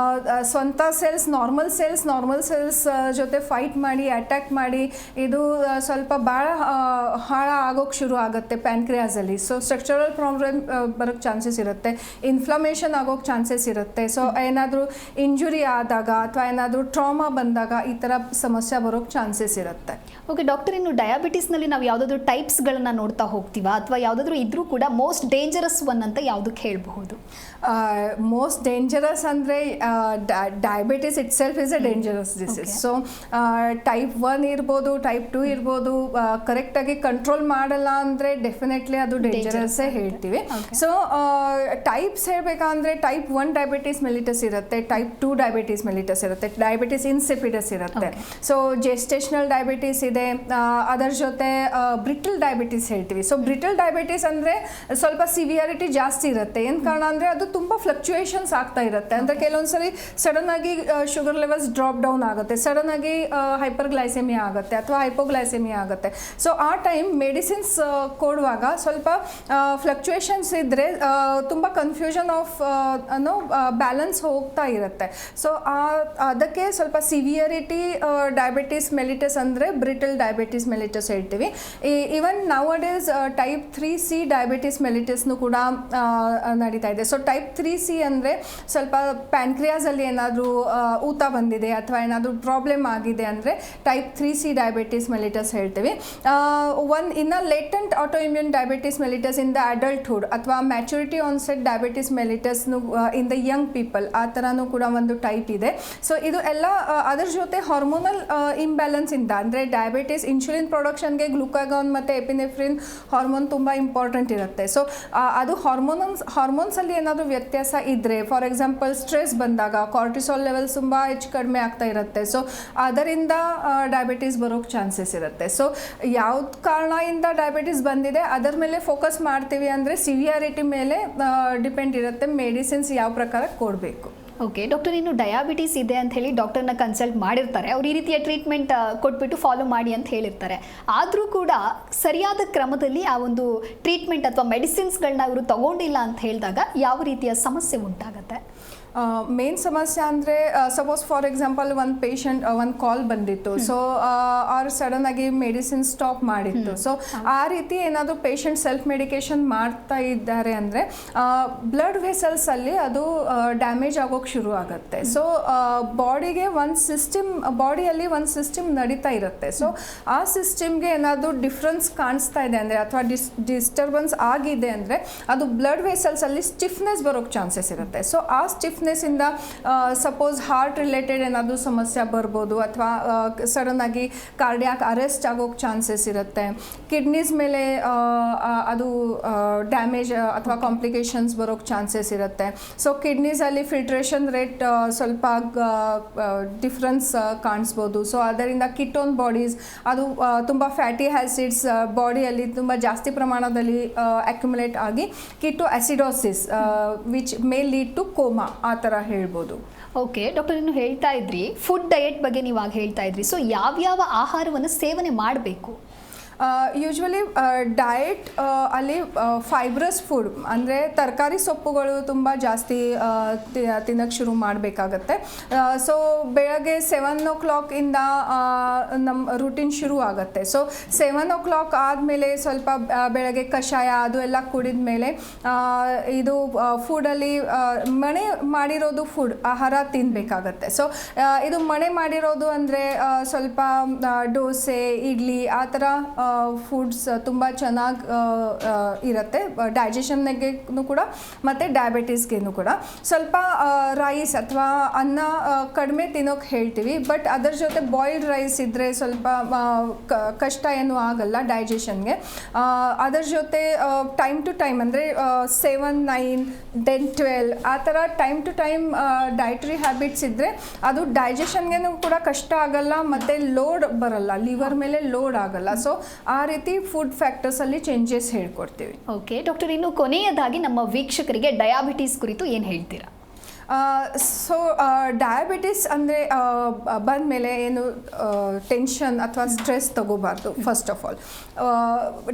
ಸ್ವಂತ ನಾರ್ಮಲ್ ಸೆಲ್ಸ್ ಜೊತೆ ಫೈಟ್ ಮಾಡಿ ಅಟ್ಯಾಕ್ ಮಾಡಿ ಇದು ಸ್ವಲ್ಪ ಭಾಳ ಹಾಳ ಆಗೋಕ್ಕೆ ಶುರು ಆಗುತ್ತೆ ಪ್ಯಾನ್ಕ್ರಿಯಾಸಲ್ಲಿ. ಸೊ ಸ್ಟ್ರಕ್ಚರಲ್ ಪ್ರಾಬ್ಲಮ್ ಬರೋಕ್ಕೆ ಚಾನ್ಸಸ್ ಇರುತ್ತೆ, ಇನ್ಫ್ಲಮೇಷನ್ ಆಗೋಕ್ಕೆ ಚಾನ್ಸಸ್ ಇರುತ್ತೆ. ಸೊ ಏನಾದರೂ ಇಂಜುರಿ ಆದಾಗ ಅಥವಾ ಏನಾದರೂ ಟ್ರಾಮಾ ಬಂದಾಗ ಈ ಥರ ಸಮಸ್ಯೆ ಬರೋಕ್ಕೆ ಚಾನ್ಸಸ್ ಇರುತ್ತೆ. ಓಕೆ ಡಾಕ್ಟರ್, ಇನ್ನು ಡಯಾಬಿಟಿಸ್ನಲ್ಲಿ ನಾವು ಯಾವುದಾದ್ರೂ ಟೈಪ್ಸ್ಗಳನ್ನು ನೋಡ್ತಾ ಹೋಗ್ತೀವಾ, ಅಥವಾ ಯಾವುದಾದ್ರೂ ಇದ್ರೂ ಕೂಡ ಮೋಸ್ಟ್ ಡೇಂಜರಸ್ ಒನ್ ಅಂತ ಯಾವುದಕ್ಕೆ ಹೇಳಬಹುದು? ಮೋಸ್ಟ್ ಡೇಂಜರಸ್ ಅಂದರೆ diabetes it self is a dangerous disease. So type 1 ಇರ್ಬೋದು, ಟೈಪ್ 2 ಇರ್ಬೋದು. ಕರೆಕ್ಟಾಗಿ ಕಂಟ್ರೋಲ್ ಮಾಡಲ್ಲ ಅಂದರೆ ಡೆಫಿನೆಟ್ಲಿ ಅದು ಡೇಂಜರಸ್ಸೇ ಹೇಳ್ತೀವಿ. ಸೊ ಟೈಪ್ಸ್ ಹೇಳಬೇಕಂದ್ರೆ ಟೈಪ್ 1 ಡಯಾಬಿಟಿಸ್ ಮೆಲಿಟಸ್ ಇರುತ್ತೆ, ಟೈಪ್ 2 ಡಯಾಬಿಟಿಸ್ ಮೆಲಿಟಸ್ ಇರುತ್ತೆ, ಡಯಾಬಿಟಿಸ್ ಇನ್ಸಿಪಿಡಸ್ ಇರುತ್ತೆ. ಸೊ ಜೆಸ್ಟೇಷನಲ್ ಡಯಾಬಿಟಿಸ್ ಇದೆ, ಅದರ ಜೊತೆ ಬ್ರಿಟಲ್ ಡಯಾಬಿಟಿಸ್ ಹೇಳ್ತೀವಿ. ಸೊ ಬ್ರಿಟಲ್ ಡಯಾಬಿಟಿಸ್ ಅಂದರೆ ಸ್ವಲ್ಪ ಸಿವಿಯಾರಿಟಿ ಜಾಸ್ತಿ ಇರುತ್ತೆ. ಏನು ಕಾರಣ ಅಂದರೆ ಅದು ತುಂಬ ಫ್ಲಕ್ಚುಯೇಷನ್ಸ್ ಆಗ್ತಾ ಇರುತ್ತೆ. ಅಂದರೆ ಕೆಲವೊಂದ್ಸರಿ ಸಡನ್ ಆಗಿ ಶುಗರ್ ಲೆವೆಲ್ಸ್ ಡ್ರಾಪ್ ಡೌನ್ ಆಗುತ್ತೆ, ಸಡನ್ ಆಗಿ ಹೈಪರ್ಗ್ಲೈಸೆಮಿಯಾ ಆಗುತ್ತೆ ಅಥವಾ ಹೈಪೋಗ್ಲೈಸೆಮಿಯಾ ಆಗುತ್ತೆ. ಸೊ ಆ ಟೈಮ್ ಮೆಡಿಸಿನ್ಸ್ ಕೊಡುವಾಗ ಸ್ವಲ್ಪ ಫ್ಲಕ್ಚುಯೇಷನ್ಸ್ ಇದ್ದರೆ ತುಂಬ ಕನ್ಫ್ಯೂಷನ್ ಆಫ್ ಬ್ಯಾಲೆನ್ಸ್ ಹೋಗ್ತಾ ಇರುತ್ತೆ. ಸೊ ಅದಕ್ಕೆ ಸ್ವಲ್ಪ ಸಿವಿಯರಿಟಿ ಡಯಾಬಿಟಿಸ್ ಮೆಲಿಟಸ್ ಅಂದರೆ ಬ್ರಿಟಲ್ ಡಯಾಬಿಟಿಸ್ ಮೆಲಿಟಸ್ ಹೇಳ್ತೀವಿ. Even nowadays type 3C diabetes ಮೆಲಿಟಸ್ನು ಕೂಡ ನಡೀತಾ ಇದೆ. ಸೊ ಟೈಪ್ 3C ಅಂದರೆ ಸ್ವಲ್ಪ ಪ್ಯಾನ್ಕ್ರಿಯಾಸಲ್ಲಿ ಏನಾದರೂ ಊತ ಬಂದಿದೆ ಅಥವಾ ಏನಾದರೂ ಪ್ರಾಬ್ಲಮ್ ಆಗಿದೆ ಅಂದರೆ ಟೈಪ್ 3C ಡಯಾಬಿಟಿಸ್ ಮೆಲಿಟಸ್ ಹೇಳ್ತೀವಿ. ಇನ್ನು latent autoimmune diabetes mellitus in the adulthood ಅಥವಾ ಮ್ಯಾಚುರಿಟಿ ಆನ್ಸೆಟ್ ಡಯಾಬಿಟಿಸ್ ಮೆಲಿಟಸ್ನು ಇನ್ ದ ಯಂಗ್ ಪೀಪಲ್ ಆ ಥರನೂ ಕೂಡ ಒಂದು ಟೈಪ್ ಇದೆ. ಸೊ ಇದು ಎಲ್ಲ ಅದರ ಜೊತೆ ಹಾರ್ಮೋನಲ್ ಇಂಬ್ಯಾಲೆನ್ಸ್ ಇಂದ ಅಂದರೆ ಡಯಾಬಿಟಿಸ್ ಇನ್ಸುಲಿನ್ ಪ್ರೊಡಕ್ಷನ್ಗೆ ಗ್ಲೂಕಾಗಾನ್ ಮತ್ತು ಎಪಿನೆಫ್ರಿನ್ ಹಾರ್ಮೋನ್ ತುಂಬ ಇಂಪಾರ್ಟೆಂಟ್ ಇರುತ್ತೆ. ಸೊ ಅದು ಹಾರ್ಮೋನ್ಸಲ್ಲಿ ಏನಾದರೂ ವ್ಯತ್ಯಾಸ ಇದ್ದರೆ, ಫಾರ್ ಎಕ್ಸಾಂಪಲ್ ಸ್ಟ್ರೆಸ್ ಬಂದಾಗ ಕಾರ್ಟಿಸಾಲ್ ಲೆವೆಲ್ಸ್ ತುಂಬ ಹೆಚ್ಚು ಕಡಿಮೆ ಆಗ್ತಾ ಇರುತ್ತೆ. ಸೊ ಅದರಿಂದ ಡಯಾಬಿಟಿಸ್ ಬರೋಕ್ಕೆ ಚಾನ್ಸಸ್ ಇರುತ್ತೆ. ಸೊ ಯಾವ್ದು ಕಾರಣದಿಂದ ಡಯಾಬಿಟಿಸ್ ಬಂದಿದೆ ಅದರ ಮೇಲೆ ಫೋಕಸ್ ಮಾಡ್ತೀವಿ ಅಂದರೆ ಸಿವಿಯಾರಿಟಿ ಮೇಲೆ ಡಿಪೆಂಡ್ ಇರುತ್ತೆ, ಮೆಡಿಸಿನ್ಸ್ ಯಾವ ಪ್ರಕಾರ ಕೊಡಬೇಕು. ಓಕೆ ಡಾಕ್ಟರ್, ಇನ್ನು ಡಯಾಬಿಟಿಸ್ ಇದೆ ಅಂತ ಹೇಳಿ ಡಾಕ್ಟರ್ನ ಕನ್ಸಲ್ಟ್ ಮಾಡಿರ್ತಾರೆ, ಅವ್ರು ಈ ರೀತಿಯ ಟ್ರೀಟ್ಮೆಂಟ್ ಕೊಟ್ಬಿಟ್ಟು ಫಾಲೋ ಮಾಡಿ ಅಂತ ಹೇಳಿರ್ತಾರೆ. ಆದರೂ ಕೂಡ ಸರಿಯಾದ ಕ್ರಮದಲ್ಲಿ ಆ ಒಂದು ಟ್ರೀಟ್ಮೆಂಟ್ ಅಥವಾ ಮೆಡಿಸಿನ್ಸ್ಗಳನ್ನ ಅವರು ತಗೊಂಡಿಲ್ಲ ಅಂತ ಹೇಳಿದಾಗ ಯಾವ ರೀತಿಯ ಸಮಸ್ಯೆ ಉಂಟಾಗುತ್ತೆ? ಮೇನ್ ಸಮಸ್ಯೆ ಅಂದರೆ ಸಪೋಸ್ ಫಾರ್ ಎಕ್ಸಾಂಪಲ್ ಒಂದು ಪೇಷಂಟ್ ಒಂದು ಕಾಲ್ ಬಂದಿತ್ತು, ಸೊ ಅವ್ರು ಸಡನ್ ಆಗಿ ಮೆಡಿಸಿನ್ ಸ್ಟಾಪ್ ಮಾಡಿತ್ತು. ಸೊ ಆ ರೀತಿ ಏನಾದರೂ ಪೇಷಂಟ್ ಸೆಲ್ಫ್ ಮೆಡಿಕೇಶನ್ ಮಾಡ್ತಾ ಇದ್ದಾರೆ ಅಂದರೆ ಬ್ಲಡ್ ವೆಸಲ್ಸಲ್ಲಿ ಅದು ಡ್ಯಾಮೇಜ್ ಆಗೋಕ್ಕೆ ಶುರು ಆಗುತ್ತೆ. ಸೊ ಬಾಡಿಯಲ್ಲಿ ಒಂದು ಸಿಸ್ಟಮ್ ನಡೀತಾ ಇರುತ್ತೆ. ಸೊ ಆ ಸಿಸ್ಟಮ್ಗೆ ಏನಾದರೂ ಡಿಫ್ರೆನ್ಸ್ ಕಾಣಿಸ್ತಾ ಇದೆ ಅಂದರೆ ಅಥವಾ ಡಿಸ್ಟರ್ಬೆನ್ಸ್ ಆಗಿದೆ ಅಂದರೆ ಅದು ಬ್ಲಡ್ ವೆಸಲ್ಸಲ್ಲಿ ಸ್ಟಿಫ್ನೆಸ್ ಬರೋಕ್ಕೆ ಚಾನ್ಸಸ್ ಇರುತ್ತೆ. ಸೊ ಆ ಇಂದ ಸಪೋಸ್ ಹಾರ್ಟ್ ರಿಲೇಟೆಡ್ ಏನಾದರೂ ಸಮಸ್ಯೆ ಬರ್ಬೋದು, ಅಥವಾ ಸಡನ್ ಆಗಿ ಕಾರ್ಡಿಯಾಕ್ ಅರೆಸ್ಟ್ ಆಗೋಕ್ಕೆ ಚಾನ್ಸಸ್ ಇರುತ್ತೆ. ಕಿಡ್ನೀಸ್ ಮೇಲೆ ಅದು ಡ್ಯಾಮೇಜ್ ಅಥವಾ ಕಾಂಪ್ಲಿಕೇಶನ್ಸ್ ಬರೋಕ್ಕೆ ಚಾನ್ಸಸ್ ಇರುತ್ತೆ. ಸೊ ಕಿಡ್ನೀಸಲ್ಲಿ ಫಿಲ್ಟ್ರೇಷನ್ ರೇಟ್ ಸ್ವಲ್ಪ ಡಿಫ್ರೆನ್ಸ್ ಕಾಣಿಸ್ಬೋದು. ಸೊ ಅದರಿಂದ ಕಿಟೋನ್ ಬಾಡೀಸ್ ಅದು ತುಂಬ ಫ್ಯಾಟಿ ಆ್ಯಸಿಡ್ಸ್ ಬಾಡಿಯಲ್ಲಿ ತುಂಬ ಜಾಸ್ತಿ ಪ್ರಮಾಣದಲ್ಲಿ ಅಕ್ಯುಮುಲೇಟ್ ಆಗಿ ketoacidosis which may lead to coma ಆ ಥರ ಹೇಳ್ಬೋದು. ಓಕೆ ಡಾಕ್ಟರ್, ಇನ್ನು ಹೇಳ್ತಾ ಇದ್ರಿ ಫುಡ್ ಡಯಟ್ ಬಗ್ಗೆ ನೀವಾಗ ಹೇಳ್ತಾ ಇದ್ರಿ. ಸೊ ಯಾವ್ಯಾವ ಆಹಾರವನ್ನು ಸೇವನೆ ಮಾಡಬೇಕು? ಯೂಶ್ವಲಿ ಡಯಟ್ ಅಲ್ಲಿ ಫೈಬ್ರಸ್ ಫುಡ್ ಅಂದರೆ ತರಕಾರಿ ಸೊಪ್ಪುಗಳು ತುಂಬ ಜಾಸ್ತಿ ತಿನ್ನೋಕ್ಕೆ ಶುರು ಮಾಡಬೇಕಾಗತ್ತೆ. ಸೊ ಬೆಳಗ್ಗೆ 7 ಇಂದ ನಮ್ಮ ರೂಟೀನ್ ಶುರು ಆಗುತ್ತೆ. ಸೊ 7 ಆದಮೇಲೆ ಸ್ವಲ್ಪ ಬೆಳಗ್ಗೆ ಕಷಾಯ ಅದು ಎಲ್ಲ ಕುಡಿದ ಮೇಲೆ ಇದು ಫುಡಲ್ಲಿ ಮನೆ ಮಾಡಿರೋದು ಆಹಾರ ತಿನ್ನಬೇಕಾಗತ್ತೆ. ಸೊ ಇದು ಮನೆ ಮಾಡಿರೋದು ಅಂದರೆ ಸ್ವಲ್ಪ ದೋಸೆ, ಇಡ್ಲಿ ಆ ಥರ ಫುಡ್ಸ್ ತುಂಬ ಚೆನ್ನಾಗಿ ಇರುತ್ತೆ ಡೈಜೆಷನ್ಗೆ ಕೂಡ ಮತ್ತು ಡಯಾಬಿಟೀಸ್ಗೇನು ಕೂಡ. ಸ್ವಲ್ಪ ರೈಸ್ ಅಥವಾ ಅನ್ನ ಕಡಿಮೆ ತಿನ್ನೋಕೆ ಹೇಳ್ತೀವಿ, ಬಟ್ ಅದರ ಜೊತೆ ಬಾಯ್ಲ್ಡ್ ರೈಸ್ ಇದ್ದರೆ ಸ್ವಲ್ಪ ಕಷ್ಟ ಏನೂ ಆಗಲ್ಲ ಡೈಜೆಷನ್ಗೆ. ಅದರ ಜೊತೆ ಟೈಮ್ ಟು ಟೈಮ್ ಅಂದರೆ 7, 9, 10, 12 ಆ ಥರ time to time dietary habits ಇದ್ದರೆ ಅದು ಡೈಜೆಷನ್ಗೆ ಕೂಡ ಕಷ್ಟ ಆಗಲ್ಲ ಮತ್ತು ಲೋಡ್ ಬರಲ್ಲ, ಲಿವರ್ ಮೇಲೆ ಲೋಡ್ ಆಗಲ್ಲ. ಸೊ ಆ ರೀತಿ ಫುಡ್ ಫ್ಯಾಕ್ಟರ್ಸಲ್ಲಿ ಚೇಂಜಸ್ ಹೇಳ್ಕೊಡ್ತೀವಿ. ಓಕೆ ಡಾಕ್ಟರ್, ಇನ್ನು ಕೊನೆಯದಾಗಿ ನಮ್ಮ ವೀಕ್ಷಕರಿಗೆ ಡಯಾಬಿಟೀಸ್ ಕುರಿತು ಏನು ಹೇಳ್ತೀರಾ? ಸೊ ಡಯಾಬಿಟಿಸ್ ಅಂದರೆ ಬಂದಮೇಲೆ ಏನು ಟೆನ್ಷನ್ ಅಥವಾ ಸ್ಟ್ರೆಸ್ ತಗೋಬಾರ್ದು. ಫಸ್ಟ್ ಆಫ್ ಆಲ್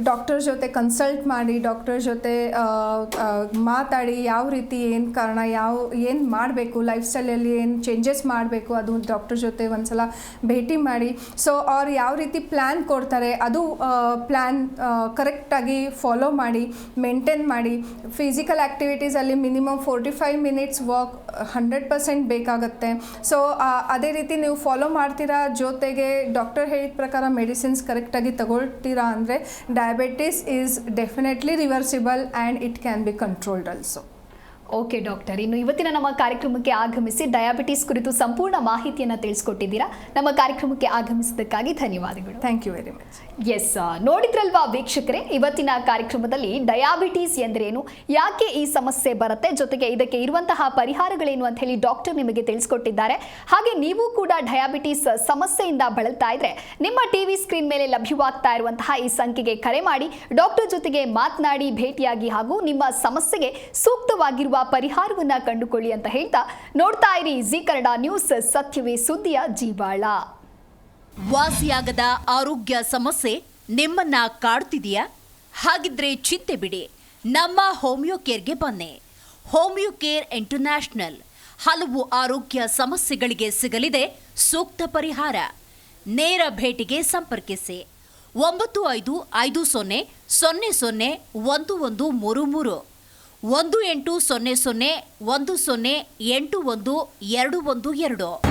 ಡಾಕ್ಟರ್ ಜೊತೆ ಕನ್ಸಲ್ಟ್ ಮಾಡಿ, ಡಾಕ್ಟರ್ ಜೊತೆ ಮಾತಾಡಿ ಯಾವ ರೀತಿ ಏನು ಕಾರಣ, ಏನು ಮಾಡಬೇಕು, ಲೈಫ್ ಸ್ಟೈಲಲ್ಲಿ ಏನು ಚೇಂಜಸ್ ಮಾಡಬೇಕು ಅದು ಡಾಕ್ಟರ್ ಜೊತೆ ಒಂದ್ಸಲ ಭೇಟಿ ಮಾಡಿ. ಸೊ ಅವ್ರು ಯಾವ ರೀತಿ ಪ್ಲ್ಯಾನ್ ಕೊಡ್ತಾರೆ ಅದು ಪ್ಲ್ಯಾನ್ ಕರೆಕ್ಟಾಗಿ ಫಾಲೋ ಮಾಡಿ ಮೇಂಟೈನ್ ಮಾಡಿ. ಫಿಸಿಕಲ್ ಆ್ಯಕ್ಟಿವಿಟೀಸಲ್ಲಿ ಮಿನಿಮಮ್ 45 ಮಿನಿಟ್ಸ್ ವಾಕ್ 100% ಬೇಕಾಗುತ್ತೆ. ಸೊ ಅದೇ ರೀತಿ ನೀವು ಫಾಲೋ ಮಾಡ್ತೀರಾ, ಜೊತೆಗೆ ಡಾಕ್ಟರ್ ಹೇಳಿದ ಪ್ರಕಾರ ಮೆಡಿಸಿನ್ಸ್ ಕರೆಕ್ಟಾಗಿ ತಗೊಳ್ತೀರಾ ಅಂದರೆ diabetes is definitely reversible and it can be controlled also. Okay doctor, ಇನ್ನು ಇವತ್ತಿನ ನಮ್ಮ ಕಾರ್ಯಕ್ರಮಕ್ಕೆ ಆಗಮಿಸಿ ಡಯಾಬಿಟಿಸ್ ಕುರಿತು ಸಂಪೂರ್ಣ ಮಾಹಿತಿಯನ್ನು ತಿಳಿಸ್ಕೊಟ್ಟಿದ್ದೀರಾ. ನಮ್ಮ ಕಾರ್ಯಕ್ರಮಕ್ಕೆ ಆಗಮಿಸಿದ್ದಕ್ಕಾಗಿ ಧನ್ಯವಾದಗಳು. Thank you very much. Yes, ನೋಡಿದ್ರಲ್ವಾ ವೀಕ್ಷಕರೇ, ಇವತ್ತಿನ ಕಾರ್ಯಕ್ರಮದಲ್ಲಿ ಡಯಾಬಿಟೀಸ್ ಎಂದರೇನು, ಯಾಕೆ ಈ ಸಮಸ್ಯೆ ಬರುತ್ತೆ, ಜೊತೆಗೆ ಇದಕ್ಕೆ ಇರುವಂತಹ ಪರಿಹಾರಗಳೇನು ಅಂತ ಹೇಳಿ ಡಾಕ್ಟರ್ ನಿಮಗೆ ತಿಳಿಸ್ಕೊಟ್ಟಿದ್ದಾರೆ. ಹಾಗೆ ನೀವು ಕೂಡ ಡಯಾಬಿಟೀಸ್ ಸಮಸ್ಯೆಯಿಂದ ಬಳಲ್ತಾ ಇದ್ರೆ ನಿಮ್ಮ ಟಿವಿ ಸ್ಕ್ರೀನ್ ಮೇಲೆ ಲಭ್ಯವಾಗ್ತಾ ಇರುವಂತಹ ಈ ಸಂಖ್ಯೆಗೆ ಕರೆ ಮಾಡಿ ಡಾಕ್ಟರ್ ಜೊತೆಗೆ ಮಾತನಾಡಿ ಭೇಟಿಯಾಗಿ ಹಾಗೂ ನಿಮ್ಮ ಸಮಸ್ಯೆಗೆ ಸೂಕ್ತವಾಗಿರುವ ಪರಿಹಾರವನ್ನ ಕಂಡುಕೊಳ್ಳಿ ಅಂತ ಹೇಳ್ತಾ ನೋಡ್ತಾ ಇರಿ ಜಿ ಕನ್ನಡ ನ್ಯೂಸ್, ಸತ್ಯವೇ ಸುದ್ದಿಯ ಜೀವಾಳ. ವಾಸಿಯಾಗದ ಆರೋಗ್ಯ ಸಮಸ್ಯೆ ನಿಮ್ಮನ್ನ ಕಾಡ್ತಿದೆಯಾ? ಹಾಗಿದ್ರೆ ಚಿಂತೆ ಬಿಡಿ, ನಮ್ಮ ಹೋಮಿಯೋ ಕೇರ್ಗೆ ಬನ್ನಿ. ಹೋಮಿಯೋ ಕೇರ್ ಇಂಟರ್ನ್ಯಾಷನಲ್ ಹಲವು ಆರೋಗ್ಯ ಸಮಸ್ಯೆಗಳಿಗೆ ಸಿಗಲಿದೆ ಸೂಕ್ತ ಪರಿಹಾರ. ನೇರ ಭೇಟಿಗೆ ಸಂಪರ್ಕಿಸಿ 9550001133 1800 10811212.